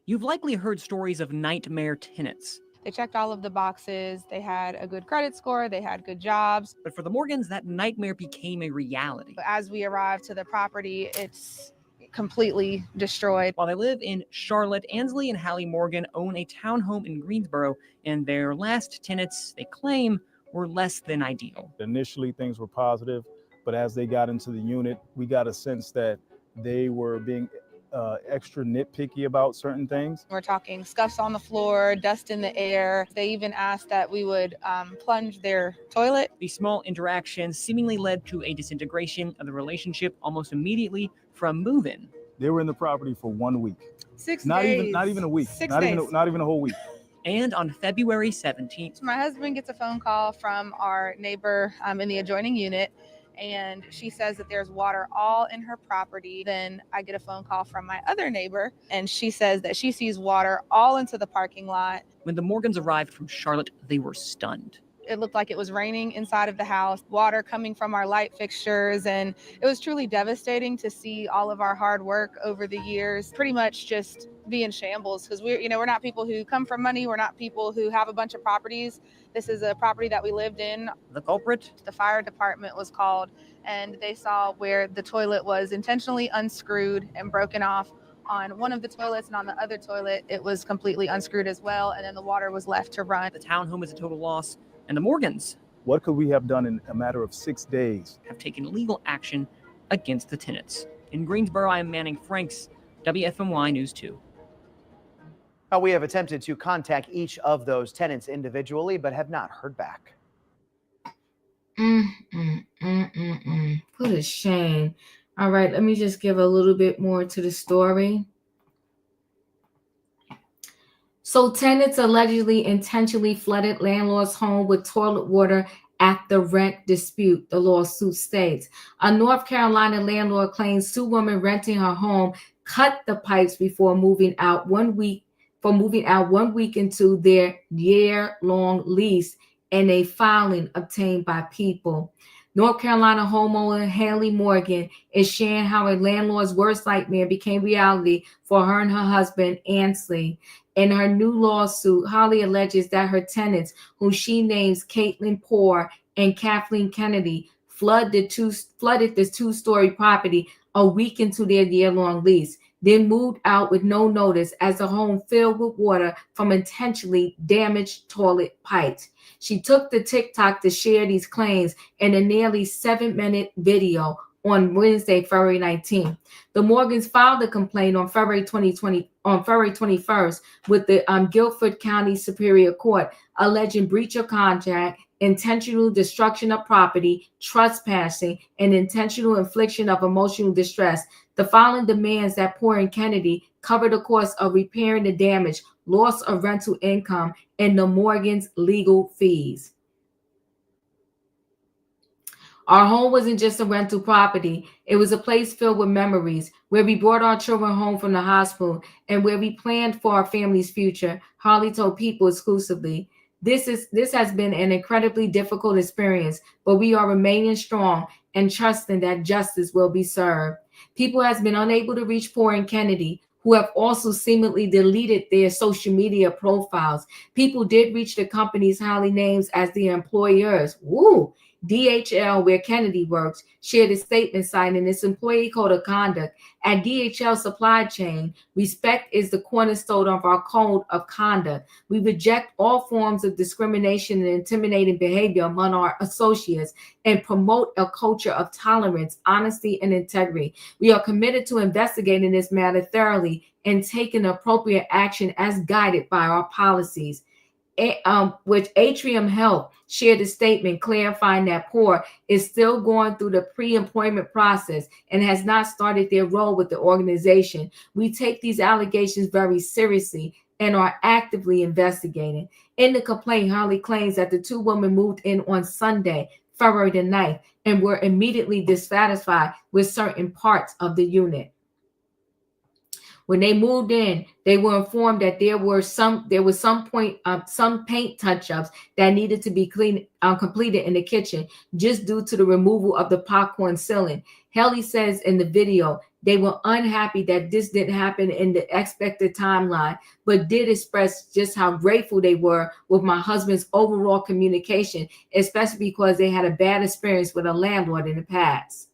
You've likely heard stories of nightmare tenants. They checked all of the boxes. They had a good credit score. They had good jobs. But for the Morgans, that nightmare became a reality. As we arrived to the property, it's completely destroyed. While they live in Charlotte, Ansley and Hallie Morgan own a townhome in Greensboro, and their last tenants, they claim, were less than ideal. Initially, things were positive, but as they got into the unit, we got a sense that they were being extra nitpicky about certain things. We're talking scuffs on the floor, dust in the air. They even asked that we would plunge their toilet. These small interactions seemingly led to a disintegration of the relationship almost immediately from move-in. They were in the property for 1 week. 6 Not days. even not even a week. 6 not days. even not even a whole week. And on February 17th, My husband gets a phone call from our neighbor in the adjoining unit, and she says that there's water all in her property. Then I get a phone call from my other neighbor, and she says that she sees water all into the parking lot. when the Morgans arrived from Charlotte, they were stunned. It looked like it was raining inside of the house, water coming from our light fixtures, and it was truly devastating to see all of our hard work over the years pretty much just be in shambles, because we're not people who come from money. We're not people who have a bunch of properties. This is a property that we lived in. The culprit? The fire department was called, and they saw where the toilet was intentionally unscrewed and broken off on one of the toilets, and on the other toilet it was completely unscrewed as well, and then the water was left to run. The townhome is a total loss, and the Morgans What could we have done in a matter of 6 days? have taken legal action against the tenants. In Greensboro, I am Manning Franks, WFMY News 2. Now, we have attempted to contact each of those tenants individually, but have not heard back. What a shame. All right, let me just give a little bit more to the story. So tenants allegedly intentionally flooded landlord's home with toilet water at the rent dispute, the lawsuit states. A North Carolina landlord claims two women renting her home cut the pipes before moving out 1 week into their year-long lease in a filing obtained by People. North Carolina homeowner Haley Morgan is sharing how a landlord's worst nightmare became reality for her and her husband, Ansley. In her new lawsuit, Holly alleges that her tenants, whom she names Caitlin Poor and Kathleen Kennedy, flooded this two-story property a week into their year-long lease, then moved out with no notice as the home filled with water from intentionally damaged toilet pipes. She took to TikTok to share these claims in a nearly 7-minute video on Wednesday, February 19th. The Morgans filed a complaint on February 21st with the Guilford County Superior Court, alleging breach of contract, intentional destruction of property, trespassing, and intentional infliction of emotional distress. The filing demands that Poor and Kennedy cover the cost of repairing the damage, loss of rental income, and the Morgans' legal fees. Our home wasn't just a rental property. It was a place filled with memories, where we brought our children home from the hospital and where we planned for our family's future, Holly told People exclusively. This has been an incredibly difficult experience, but we are remaining strong and trusting that justice will be served. People has been unable to reach Poor and Kennedy, who have also seemingly deleted their social media profiles. People did reach the companies Holly names as the employers. Woo! DHL, where Kennedy works, shared a statement citing its employee code of conduct. At DHL Supply Chain, respect is the cornerstone of our code of conduct. We reject all forms of discrimination and intimidating behavior among our associates and promote a culture of tolerance, honesty, and integrity. We are committed to investigating this matter thoroughly and taking appropriate action as guided by our policies. Which Atrium Health shared a statement clarifying that Poor is still going through the pre-employment process and has not started their role with the organization. We take these allegations very seriously and are actively investigating. In the complaint, Holly claims that the two women moved in on Sunday, February the 9th, and were immediately dissatisfied with certain parts of the unit. When they moved in, they were informed that there was some paint touch-ups that needed to be completed in the kitchen, just due to the removal of the popcorn ceiling. Haley says in the video they were unhappy that this didn't happen in the expected timeline, but did express just how grateful they were with my husband's overall communication, especially because they had a bad experience with a landlord in the past.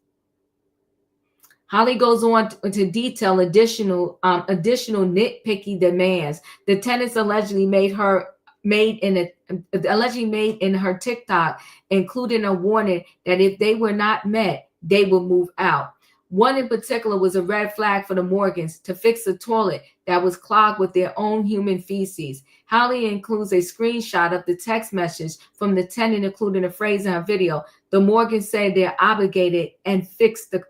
Holly goes on to detail additional nitpicky demands the tenants allegedly made in her TikTok, including a warning that if they were not met, they would move out. One in particular was a red flag for the Morgans to fix a toilet that was clogged with their own human feces. Holly includes a screenshot of the text message from the tenant, including a phrase in her video. The Morgans say they're obligated and fix the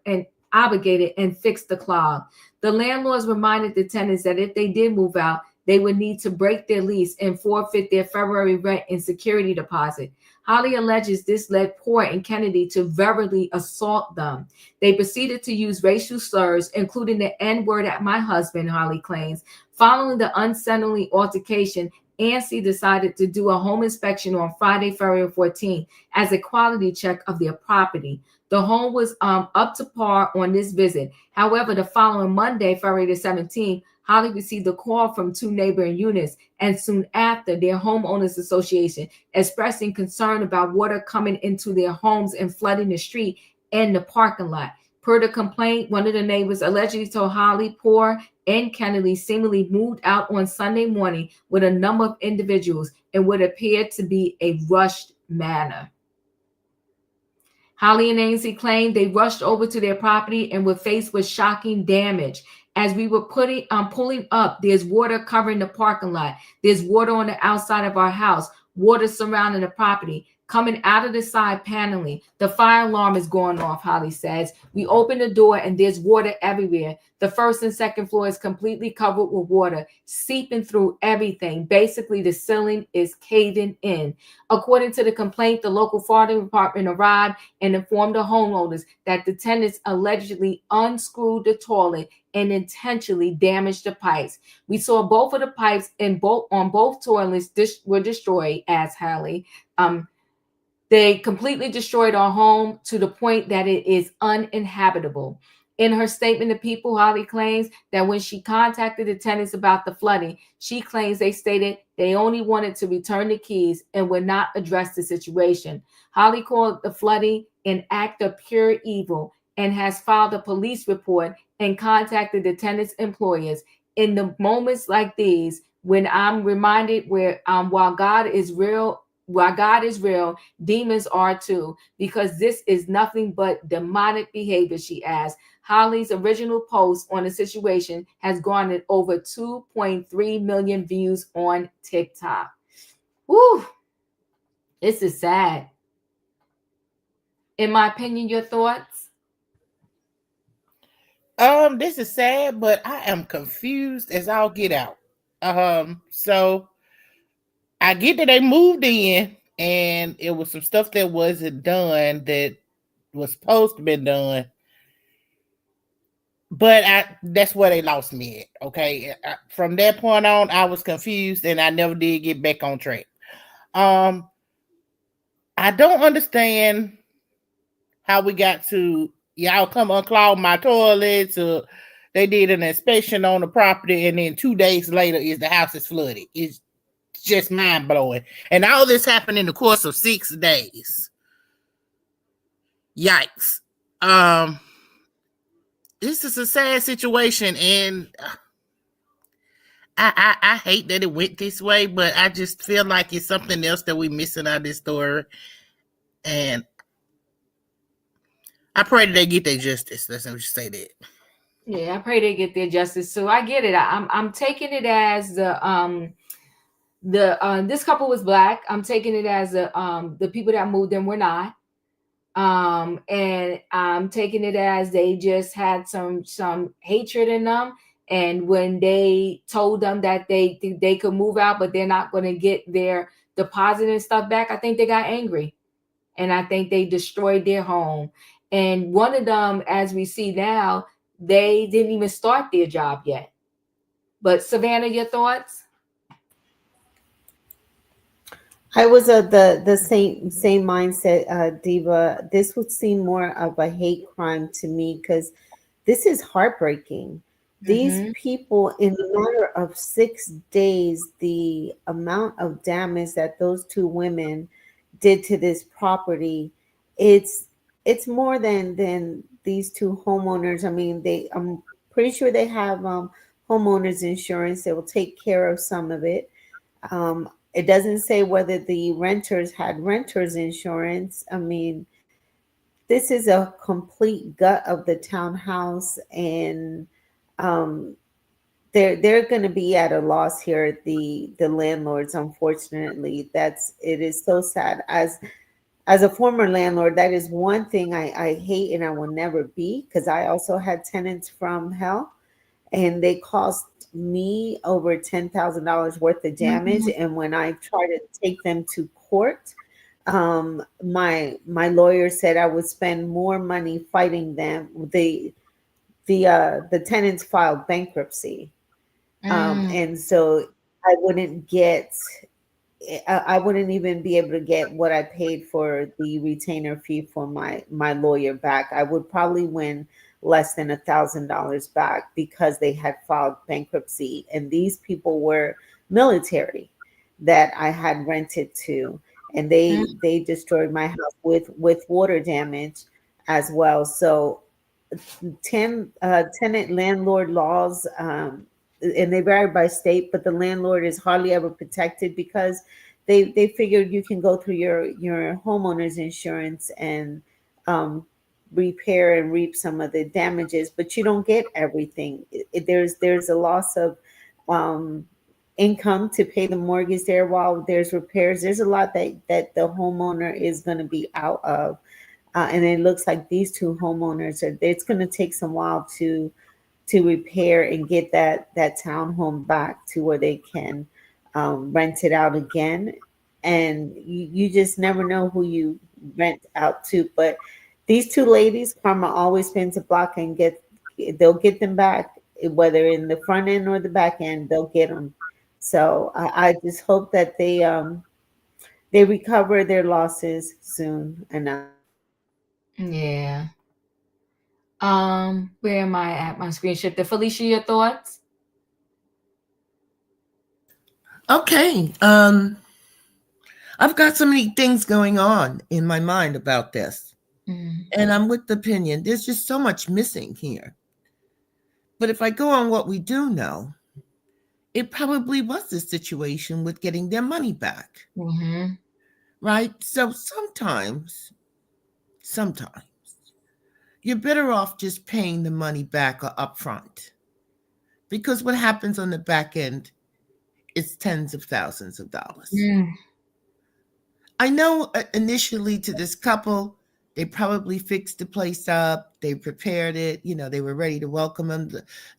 clog. The landlords reminded the tenants that if they did move out, they would need to break their lease and forfeit their February rent and security deposit. Holly alleges this led Poor and Kennedy to verbally assault them. They proceeded to use racial slurs, including the N-word at my husband, Holly claims. Following the unsettling altercation, ANSI decided to do a home inspection on Friday, February 14th as a quality check of their property. The home was up to par on this visit. However, the following Monday, February the 17th, Holly received a call from two neighboring units, and soon after, their homeowners association expressing concern about water coming into their homes and flooding the street and the parking lot. Per the complaint, one of the neighbors allegedly told Holly, Poor, and Kennedy seemingly moved out on Sunday morning with a number of individuals in what appeared to be a rushed manner. Holly and Ainsley claimed they rushed over to their property and were faced with shocking damage. As we were pulling up, there's water covering the parking lot. There's water on the outside of our house, water surrounding the property, coming out of the side paneling. The fire alarm is going off, Holly says. We open the door and there's water everywhere. The first and second floor is completely covered with water, seeping through everything. Basically, the ceiling is caving in. According to the complaint, the local fire department arrived and informed the homeowners that the tenants allegedly unscrewed the toilet and intentionally damaged the pipes. We saw both of the pipes on both toilets were destroyed, as Holly. They completely destroyed our home to the point that it is uninhabitable. In her statement to People, Holly claims that when she contacted the tenants about the flooding, she claims they stated they only wanted to return the keys and would not address the situation. Holly called the flooding an act of pure evil and has filed a police report and contacted the tenants' employers. In the moments like these, when I'm reminded while God is real, demons are too, because this is nothing but demonic behavior, she adds. Holly's original post on the situation has garnered over 2.3 million views on TikTok. Woo! This is sad. In my opinion, your thoughts? This is sad, but I am confused as I'll get out. So I get that they moved in and it was some stuff that wasn't done that was supposed to be done. But that's where they lost me at, okay? From that point on, I was confused and I never did get back on track. I don't understand how we got to, y'all come unclog my toilets, or they did an inspection on the property and then 2 days later the house is flooded. It's just mind-blowing. And all this happened in the course of 6 days. Yikes. This is a sad situation, and I hate that it went this way, but I just feel like it's something else that we're missing out of this story. And I pray that they get their justice. Let's just say that. Yeah, I pray they get their justice. So I get it. I'm taking it as this couple was Black. I'm taking it as the people that moved in were not. And I'm taking it as they just had some hatred in them. And when they told them that they could move out, but they're not going to get their deposit and stuff back, I think they got angry. And I think they destroyed their home. And one of them, as we see now, they didn't even start their job yet. But Savannah, your thoughts? I was the same mindset, Diva. This would seem more of a hate crime to me because this is heartbreaking. These people, in a matter of 6 days, the amount of damage that those two women did to this property, it's more than these two homeowners. I mean, I'm pretty sure they have homeowners insurance that will take care of some of it. It doesn't say whether the renters had renters insurance. I mean, this is a complete gut of the townhouse, and they're going to be at a loss here. The landlords, unfortunately, it is so sad. As a former landlord, that is one thing I hate and I will never be, because I also had tenants from hell, and they caused me over $10,000 worth of damage. And when I tried to take them to court, my lawyer said I would spend more money fighting them. The tenants filed bankruptcy, and so I wouldn't get. I wouldn't even be able to get what I paid for the retainer fee for my lawyer back. I would probably win less than $1,000 back because they had filed bankruptcy, and these people were military that I had rented to, and they destroyed my house with water damage as well. So tenant landlord laws, and they vary by state, but the landlord is hardly ever protected because they figured you can go through your homeowner's insurance and repair and reap some of the damages, but you don't get everything. There's a loss of income to pay the mortgage there while there's repairs. There's a lot that the homeowner is going to be out of. And it looks like these two homeowners it's going to take some while to repair and get that townhome back to where they can rent it out again. And you just never know who you rent out to. But these two ladies, karma always spins a block, and they'll get them back, whether in the front end or the back end, they'll get them. So I just hope that they recover their losses soon enough. Yeah. Where am I at? My screen shifted. Felicia, your thoughts? Okay. I've got so many things going on in my mind about this. And I'm with the opinion. There's just so much missing here. But if I go on what we do know, it probably was a situation with getting their money back. Right? So sometimes you're better off just paying the money back or upfront, because what happens on the back end is tens of thousands of dollars. I know initially to this couple, they probably fixed the place up. They prepared it. They were ready to welcome them.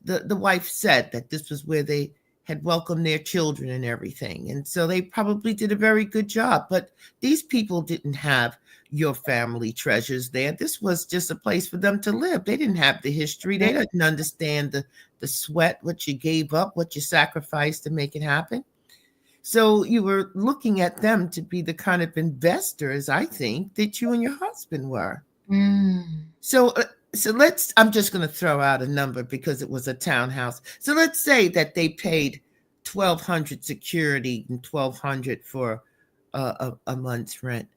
The wife said that this was where they had welcomed their children and everything. And so they probably did a very good job. But these people didn't have your family treasures there. This was just a place for them to live. They didn't have the history. They didn't understand the sweat, what you gave up, what you sacrificed to make it happen. So you were looking at them to be the kind of investors, I think, that you and your husband were. So I'm just going to throw out a number because it was a townhouse. So let's say that they paid $1,200 security and $1,200 for a month's rent.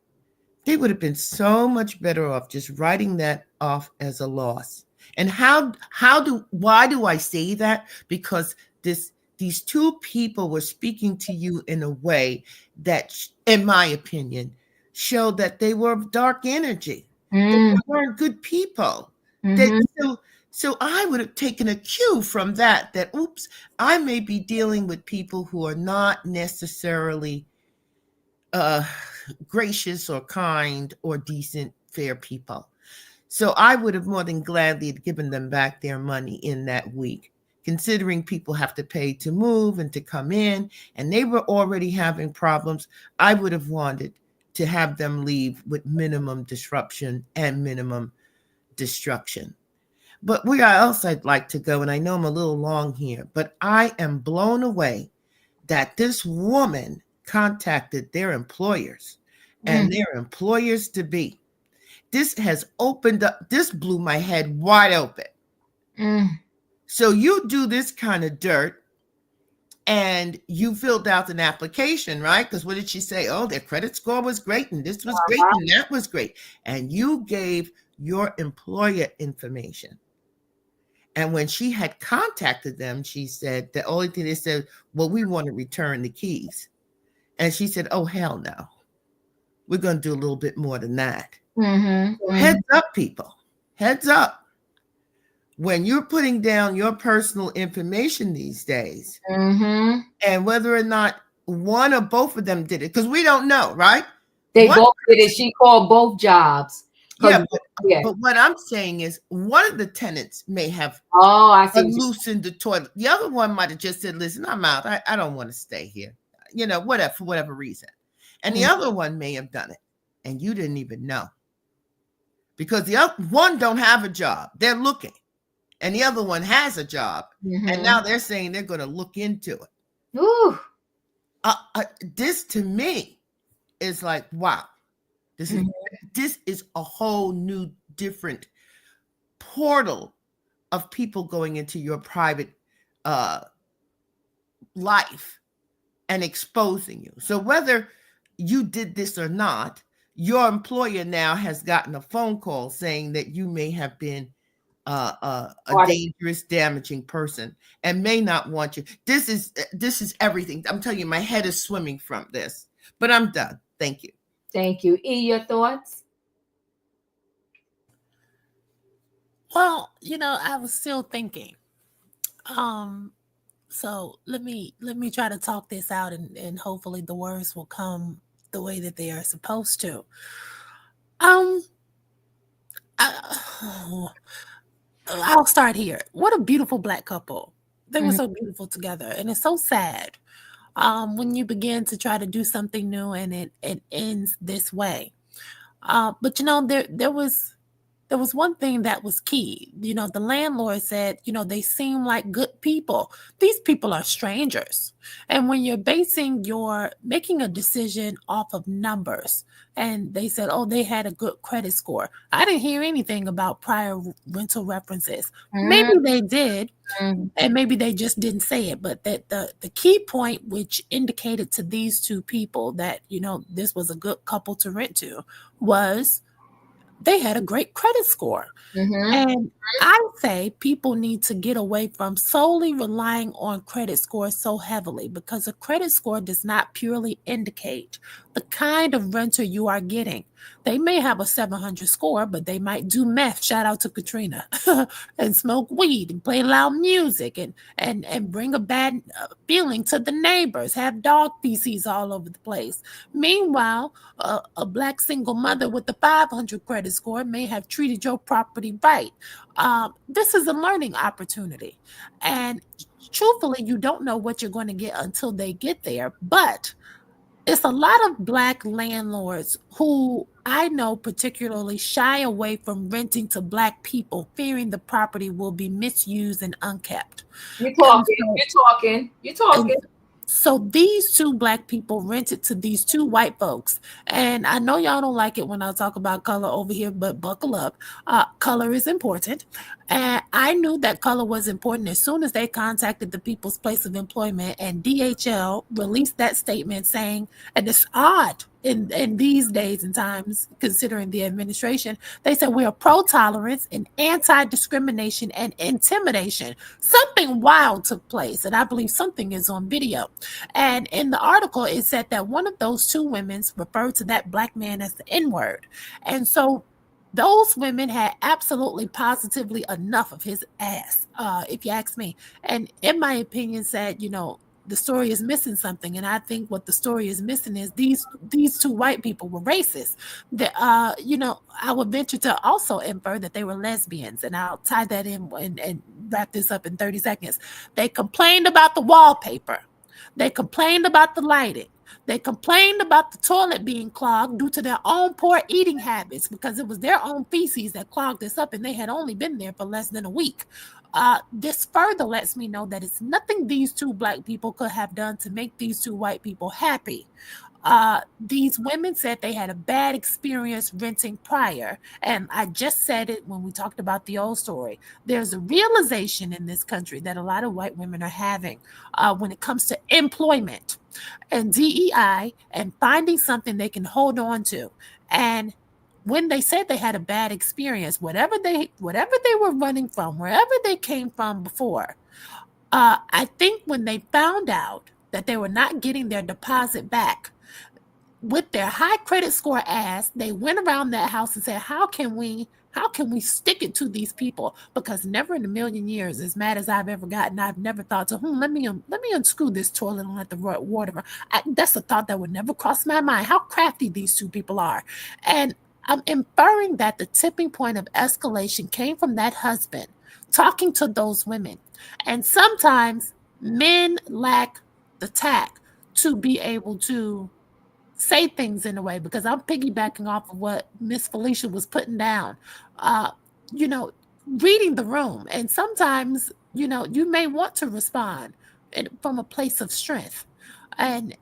They would have been so much better off just writing that off as a loss. And why do I say that? Because these two people were speaking to you in a way that, in my opinion, showed that they were of dark energy. That they weren't good people. So I would have taken a cue from that, oops, I may be dealing with people who are not necessarily gracious or kind or decent, fair people. So I would have more than gladly given them back their money in that week, considering people have to pay to move and to come in, and they were already having problems. I would have wanted to have them leave with minimum disruption and minimum destruction. But where else I'd like to go, and I know I'm a little long here, but I am blown away that this woman contacted their employers and their employers to be. This has opened up, this blew my head wide open. So you do this kind of dirt and you filled out an application, right? Because what did she say? Oh, their credit score was great and this was great and that was great. And you gave your employer information. And when she had contacted them, she said, the only thing they said, well, we want to return the keys. And she said, oh, hell no. We're going to do a little bit more than that. Heads up, people. Heads up. When you're putting down your personal information these days, and whether or not one or both of them did it, because we don't know, right? They both did it. She called both jobs. Yeah, Yeah. but what I'm saying is one of the tenants may have I see. loosened the toilet. The other one might have just said, listen, I'm out. I don't want to stay here. Whatever, for whatever reason. And the other one may have done it. And you didn't even know. Because the other one don't have a job. They're looking. And the other one has a job. And now they're saying they're going to look into it. Ooh. This to me is like, wow. This is a whole new different portal of people going into your private life and exposing you. So whether you did this or not, your employer now has gotten a phone call saying that you may have been a dangerous, damaging person and may not want you. This is everything. I'm telling you, my head is swimming from this, but I'm done. Thank you. Thank you. E, your thoughts? Well, I was still thinking. So let me try to talk this out, and hopefully the words will come the way that they are supposed to. I'll start here. What a beautiful Black couple. They were so beautiful together, and it's so sad when you begin to try to do something new and it ends this way. But there was one thing that was key. The landlord said, they seem like good people. These people are strangers. And when you're making a decision off of numbers, and they said, oh, they had a good credit score. I didn't hear anything about prior rental references. Maybe they did, and maybe they just didn't say it. But that the key point, which indicated to these two people that, this was a good couple to rent to, was they had a great credit score. And I say people need to get away from solely relying on credit scores so heavily, because a credit score does not purely indicate the kind of renter you are getting. They may have a 700 score, but they might do meth, shout out to Katrina, and smoke weed and play loud music and bring a bad feeling to the neighbors, have dog feces all over the place. Meanwhile, a Black single mother with a 500 credit score may have treated your property right. This is a learning opportunity. And truthfully, you don't know what you're going to get until they get there. But it's a lot of Black landlords who I know particularly shy away from renting to Black people, fearing the property will be misused and unkept. You're talking. So these two Black people rented to these two white folks. And I know y'all don't like it when I talk about color over here, but buckle up. Color is important. And I knew that color was important as soon as they contacted the people's place of employment, and DHL released that statement saying, and it's odd in these days and times, considering the administration, they said we are pro-tolerance and anti-discrimination and intimidation. Something wild took place, and I believe something is on video. And in the article, it said that one of those two women referred to that Black man as the N-word. And so those women had absolutely positively enough of his ass, if you ask me. And in my opinion, said, the story is missing something. And I think what the story is missing is these two white people were racist. I would venture to also infer that they were lesbians. And I'll tie that in and wrap this up in 30 seconds. They complained about the wallpaper. They complained about the lighting. They complained about the toilet being clogged due to their own poor eating habits, because it was their own feces that clogged this up, and they had only been there for less than a week. This further lets me know that it's nothing these two Black people could have done to make these two white people happy. These women said they had a bad experience renting prior. And I just said it when we talked about the old story. There's a realization in this country that a lot of white women are having when it comes to employment and DEI and finding something they can hold on to. And when they said they had a bad experience, whatever they were running from, wherever they came from before, I think when they found out that they were not getting their deposit back, with their high credit score ass, they went around that house and said, how can we stick it to these people? Because never in a million years, as mad as I've ever gotten, I've never thought to, let me unscrew this toilet and let the water run. That's a thought that would never cross my mind, how crafty these two people are. And I'm inferring that the tipping point of escalation came from that husband talking to those women. And sometimes men lack the tact to be able to say things in a way, because I'm piggybacking off of what Miss Felicia was putting down. You know, reading the room. And sometimes, you may want to respond from a place of strength and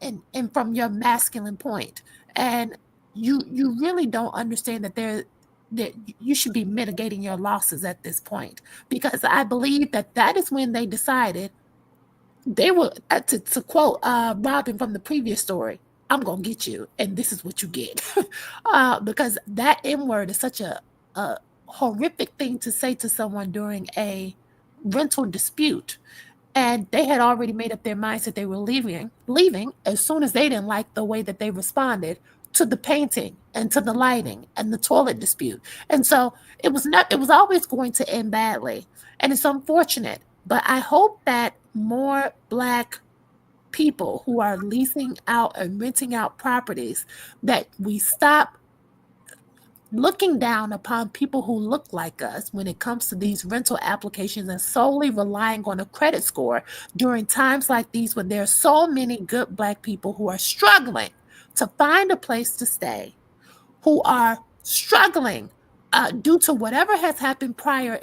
from your masculine point. And you really don't understand that you should be mitigating your losses at this point, because I believe that is when they decided they were to quote Robin from the previous story, I'm gonna get you and this is what you get. Because that N word is such a horrific thing to say to someone during a rental dispute. And they had already made up their minds that they were leaving as soon as they didn't like the way that they responded to the painting and to the lighting and the toilet dispute. And so it was always going to end badly. And it's unfortunate, but I hope that more Black people who are leasing out and renting out properties, that we stop looking down upon people who look like us when it comes to these rental applications and solely relying on a credit score during times like these, when there are so many good Black people who are struggling to find a place to stay, who are struggling due to whatever has happened prior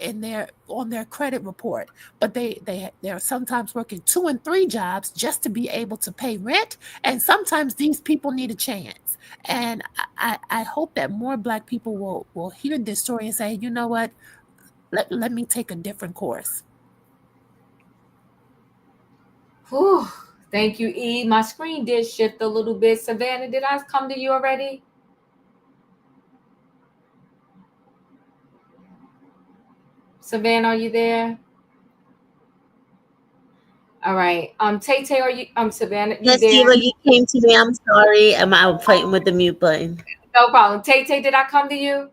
on their credit report, but they're sometimes working 2 and 3 jobs just to be able to pay rent, and sometimes these people need a chance. And I hope that more Black people will hear this story and say, you know what, let me take a different course. Whew. Thank you, E. My screen did shift a little bit. Savannah, did I come to you already? Savannah, are you there? All right. Tay, are you? Savannah, you Yes, there? Eva, you came to me. I'm sorry. I'm fighting with the mute button. No problem. Tay, did I come to you?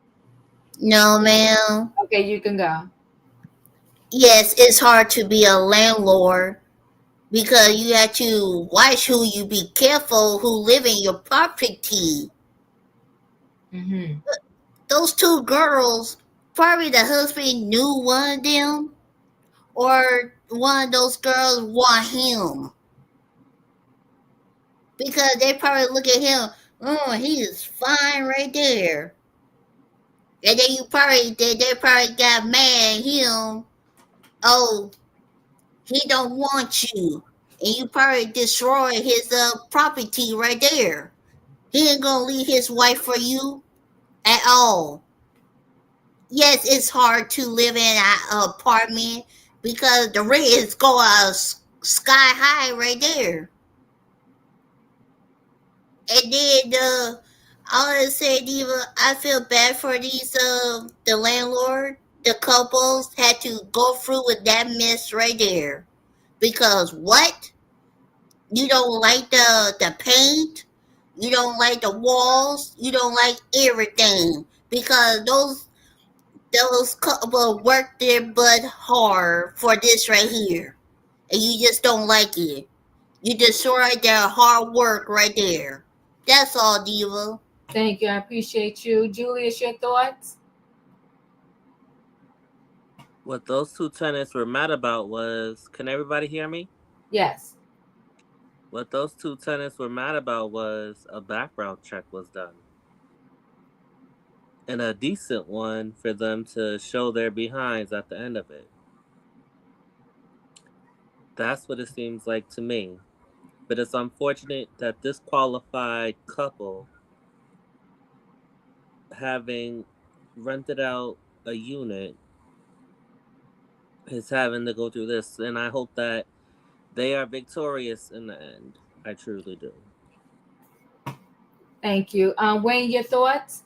No, ma'am. Okay, you can go. Yes, it's hard to be a landlord because you have to watch who you be careful who live in your property. Mm-hmm. Those 2 girls, probably the husband knew one of them, or one of those girls want him. Because they probably look at him, oh, he is fine right there. And then they probably got mad at him. Oh, he don't want you. And you probably destroy his property right there. He ain't gonna leave his wife for you at all. Yes, it's hard to live in an apartment because the rent is going sky high right there. And then I want to say, Diva, I feel bad for these the landlord. The couples had to go through with that mess right there. Because what? You don't like the paint, you don't like the walls, you don't like everything. Because those couple worked their butt hard for this right here. And you just don't like it. You destroyed their hard work right there. That's all, Diva. Thank you. I appreciate you. Julius, your thoughts? What those 2 tenants were mad about was, can everybody hear me? Yes. What those 2 tenants were mad about was a background check was done. And a decent one for them to show their behinds at the end of it. That's what it seems like to me. But it's unfortunate that this qualified couple, having rented out a unit, is having to go through this. And I hope that they are victorious in the end. I truly do. Thank you. Wayne, your thoughts?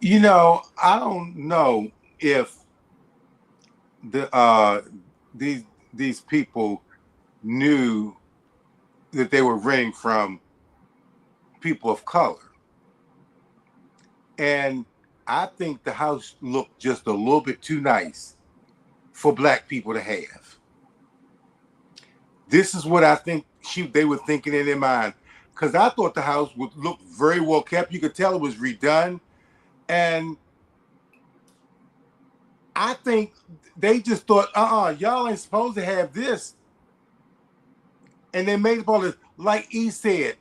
I don't know if these people knew that they were renting from people of color. And I think the house looked just a little bit too nice for Black people to have. This is what I think they were thinking in their mind. because I thought the house would look very well kept. You could tell it was redone. And I think they just thought, y'all ain't supposed to have this. And they made it all this, like E said,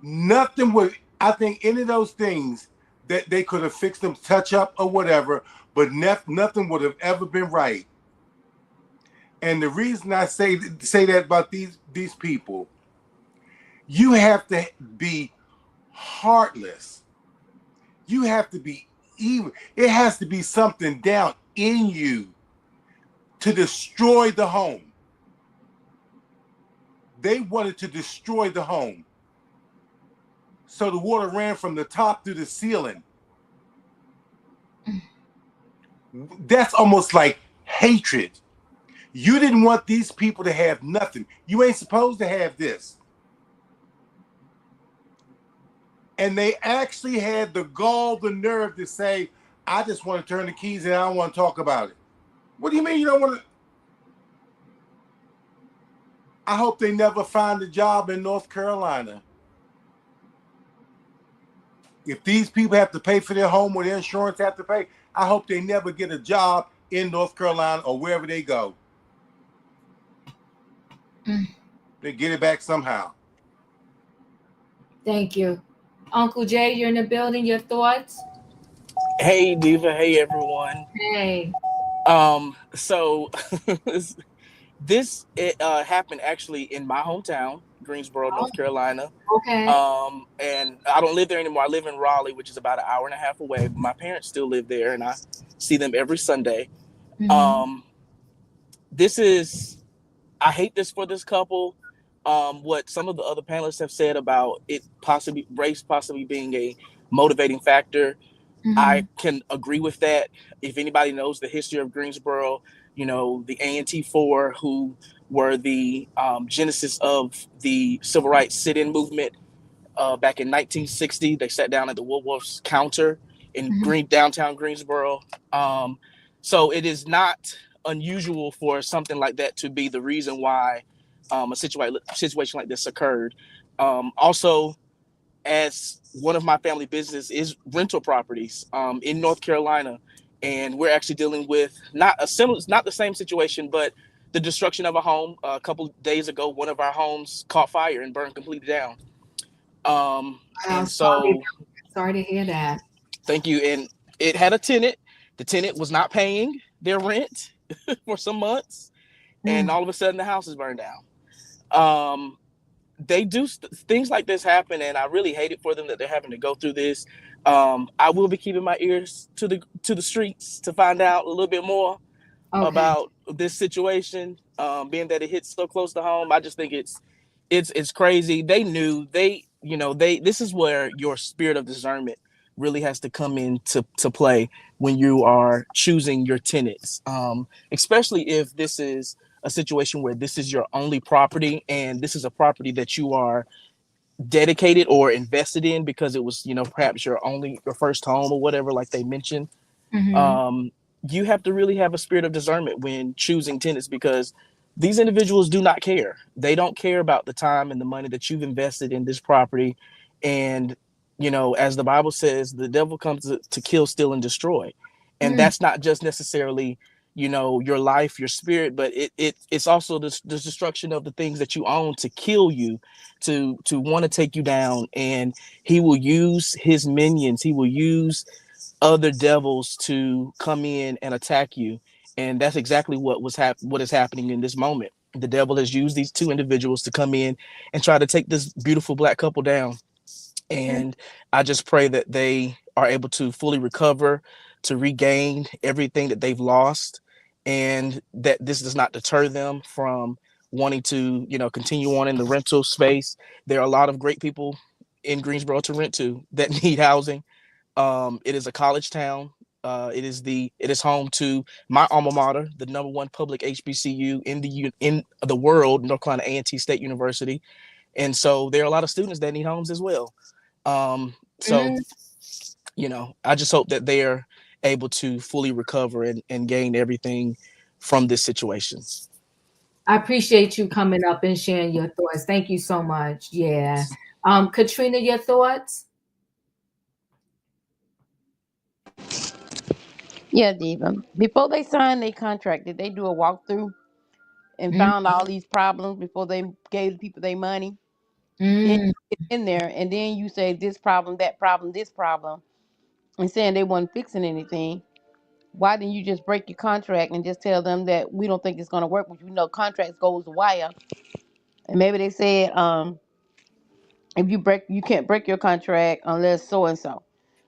nothing would, I think any of those things that they could have fixed them, touch up or whatever, but nothing would have ever been right. And the reason I say that about these people, you have to be heartless. You have to be evil. It has to be something down in you to destroy the home. They wanted to destroy the home. So the water ran from the top through the ceiling. That's almost like hatred. You didn't want these people to have nothing. You ain't supposed to have this. And they actually had the gall, the nerve to say, I just want to turn the keys and I don't want to talk about it. What do you mean you don't want to? I hope they never find a job in North Carolina. If these people have to pay for their home or their insurance have to pay, I hope they never get a job in North Carolina or wherever they go. They get it back somehow. Thank you. Uncle Jay, you're in the building. Your thoughts? Hey, Diva. Hey, everyone. Hey. So this happened actually in my hometown, Greensboro, North Carolina. Okay. And I don't live there anymore. I live in Raleigh, which is about an hour and a half away. But my parents still live there, and I see them every Sunday. I hate this for this couple. What some of the other panelists have said about it race possibly being a motivating factor. I can agree with that. If anybody knows the history of Greensboro, the A&T4, who were the genesis of the civil rights sit-in movement back in 1960. They sat down at the Woolworth's counter in downtown Greensboro. So it is not unusual for something like that to be the reason why a situation like this occurred. Also, as one of my family business is rental properties in North Carolina, and we're actually dealing with not the same situation, but the destruction of a home. A couple days ago, one of our homes caught fire and burned completely down. And so, sorry to hear that. Thank you. And it had a tenant. The tenant was not paying their rent for some months, and all of a sudden the house is burned down. They do things like this happen, and I really hate it for them that they're having to go through this. I will be keeping my ears to the streets to find out a little bit more about this situation, being that it hits so close to home. I just think it's crazy. They knew this is where your spirit of discernment really has to come into play when you are choosing your tenants, especially if this is a situation where this is your only property and this is a property that you are dedicated or invested in because it was, perhaps your first home or whatever, like they mentioned. You have to really have a spirit of discernment when choosing tenants, because these individuals do not care. They don't care about the time and the money that you've invested in this property. And, as the Bible says, the devil comes to kill, steal, and destroy. And that's not just necessarily, your life, your spirit, but it's also the destruction of the things that you own to kill you, to want to take you down. And he will use his minions. He will use other devils to come in and attack you. And that's exactly what is happening in this moment. The devil has used these two individuals to come in and try to take this beautiful Black couple down. And I just pray that they are able to fully recover, to regain everything that they've lost, and that this does not deter them from wanting to, continue on in the rental space. There are a lot of great people in Greensboro to rent to that need housing. It is a college town. It is home to my alma mater, the #1 public HBCU in the world, North Carolina A&T State University. And so there are a lot of students that need homes as well. I just hope that they are able to fully recover and gain everything from this situation. I appreciate you coming up and sharing your thoughts. Thank you so much. Yeah. Katrina, your thoughts? Yeah, Diva. Before they signed their contract, did they do a walkthrough and found all these problems before they gave the people their money? Then you get in there and then you say this problem, that problem, this problem, and saying they wasn't fixing anything. Why didn't you just break your contract and just tell them that we don't think it's going to work? Which contracts goes to wire, and maybe they said if you can't break your contract unless so and so.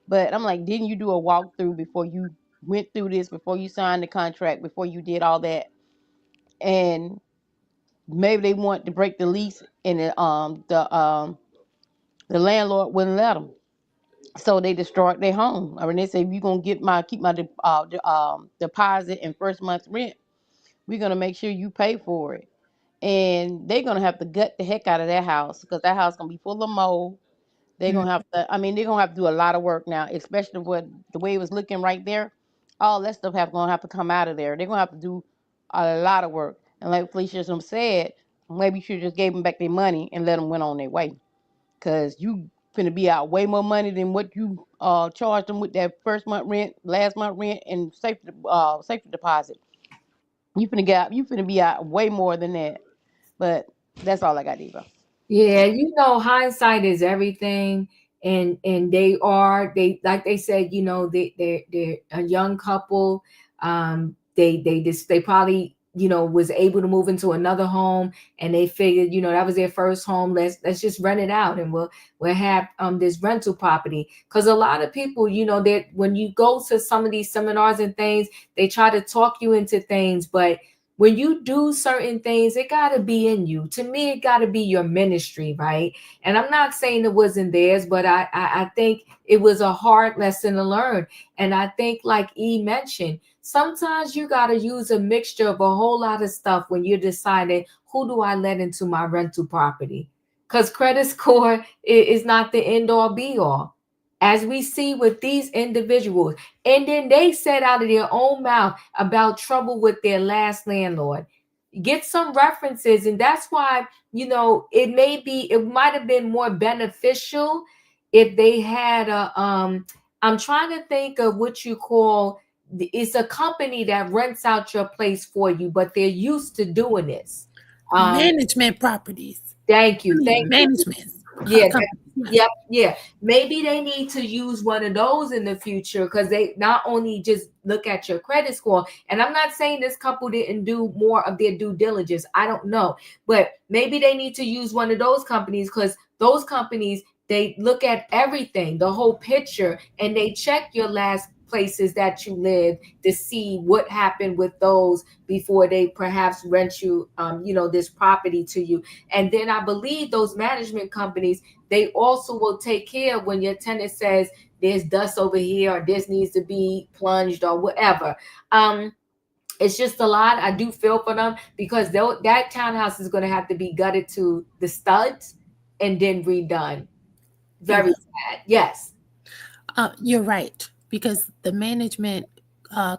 But I'm like, didn't you do a walkthrough before you went through this? Before you signed the contract? Before you did all that? And maybe they want to break the lease, and the landlord wouldn't let them. So they destroyed their home. I mean, they say, if you're gonna keep my deposit and first month's rent, we're gonna make sure you pay for it. And they're gonna have to gut the heck out of that house because that house gonna be full of mold. They're gonna have to. I mean, they're gonna have to do a lot of work now, especially with the way it was looking right there. All that stuff gonna have to come out of there. They're gonna have to do a lot of work. And like Felicia said, maybe you should just gave them back their money and let them went on their way. Cause you finna be out way more money than what you charged them with that first month rent, last month rent, and safety deposit. You finna be out way more than that. But that's all I got, Eva. Yeah, hindsight is everything, and they like they said, they're a young couple. They probably was able to move into another home, and they figured that was their first home. Let's just rent it out, and we'll have this rental property. Because a lot of people, that when you go to some of these seminars and things, they try to talk you into things, but when you do certain things, it got to be in you. To me, it got to be your ministry, right? And I'm not saying it wasn't theirs, but I think it was a hard lesson to learn. And I think, like E mentioned, sometimes you got to use a mixture of a whole lot of stuff when you're deciding, who do I let into my rental property? Because credit score is not the end all be all, as we see with these individuals. And then they said out of their own mouth about trouble with their last landlord. Get some references. And that's why, it might have been more beneficial if they had I'm trying to think of what you call, it's a company that rents out your place for you, but they're used to doing this. Management properties. Thank you. Management. Yeah. Maybe they need to use one of those in the future, because they not only just look at your credit score. And I'm not saying this couple didn't do more of their due diligence. I don't know. But maybe they need to use one of those companies, because those companies, they look at everything, the whole picture, and they check your last places that you live to see what happened with those before they perhaps rent you this property to you. And then I believe those management companies, they also will take care of when your tenant says there's dust over here, or this needs to be plunged, or whatever. It's just a lot. I do feel for them, because that townhouse is going to have to be gutted to the studs and then redone. Very sad. Yes. You're right, because the management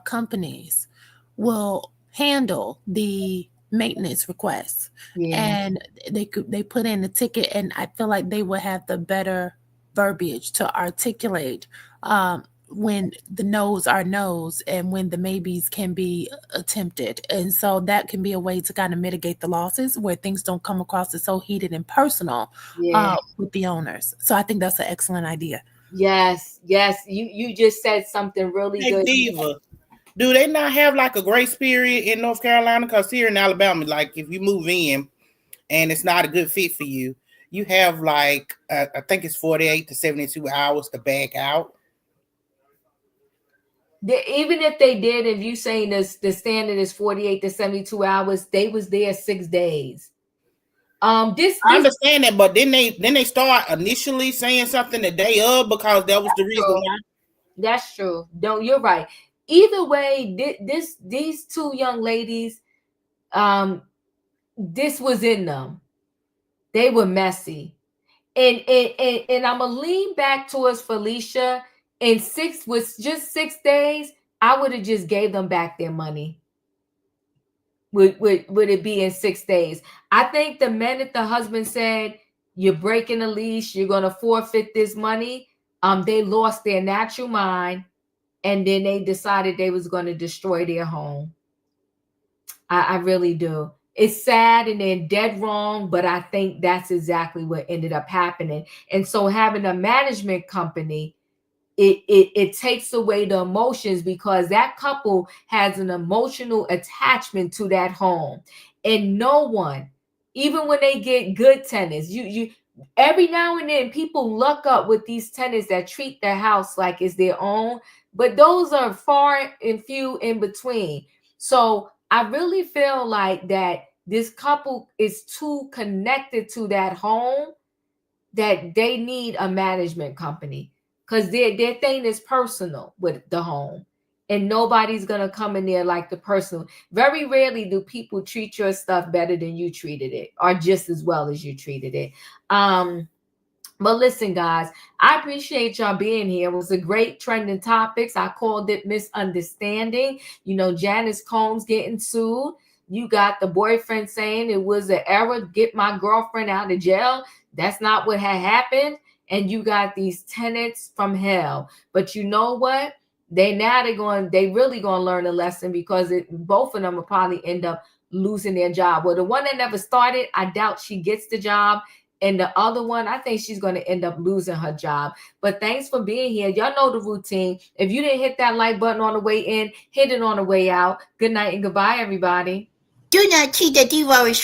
companies will handle the maintenance requests, and they put in the ticket, and I feel like they will have the better verbiage to articulate when the no's are no's and when the maybes can be attempted. And so that can be a way to kind of mitigate the losses, where things don't come across as so heated and personal with the owners. So I think that's an excellent idea. Yes. You just said something really good. Diva, do they not have like a grace period in North Carolina? Because here in Alabama, like if you move in and it's not a good fit for you, you have like I think it's 48 to 72 hours to back out. Even if they did, if you saying this, the standard is 48 to 72 hours, they was there 6 days. I understand that, but then they start initially saying something the day of, because that was the reason why. That's true. You're right. Either way, these two young ladies, this was in them. They were messy. And I'm gonna lean back towards Felicia. And 6 days, I would have just gave them back their money. would it be in 6 days? I think the minute the husband said, you're breaking the lease, you're going to forfeit this money, they lost their natural mind, and then they decided they was going to destroy their home. I really do. It's sad and they're dead wrong, but I think that's exactly what ended up happening. And so having a management company, it takes away the emotions, because that couple has an emotional attachment to that home. And no one, even when they get good tenants, you every now and then people luck up with these tenants that treat their house like it's their own, but those are far and few in between. So I really feel like that this couple is too connected to that home that they need a management company, because their thing is personal with the home, and nobody's gonna come in there like the personal. Very rarely do people treat your stuff better than you treated it, or just as well as you treated it. But listen, guys, I appreciate y'all being here. It was a great trending topics. I called it misunderstanding. You know, Janice Combs getting sued. You got the boyfriend saying it was an error, get my girlfriend out of jail. That's not what had happened. And you got these tenants from hell. But you know what? They really gonna learn a lesson, because both of them will probably end up losing their job. Well, the one that never started, I doubt she gets the job. And the other one, I think she's going to end up losing her job. But thanks for being here. Y'all know the routine. If you didn't hit that like button on the way in, hit it on the way out. Good night and goodbye, everybody. Do not cheat the devourer.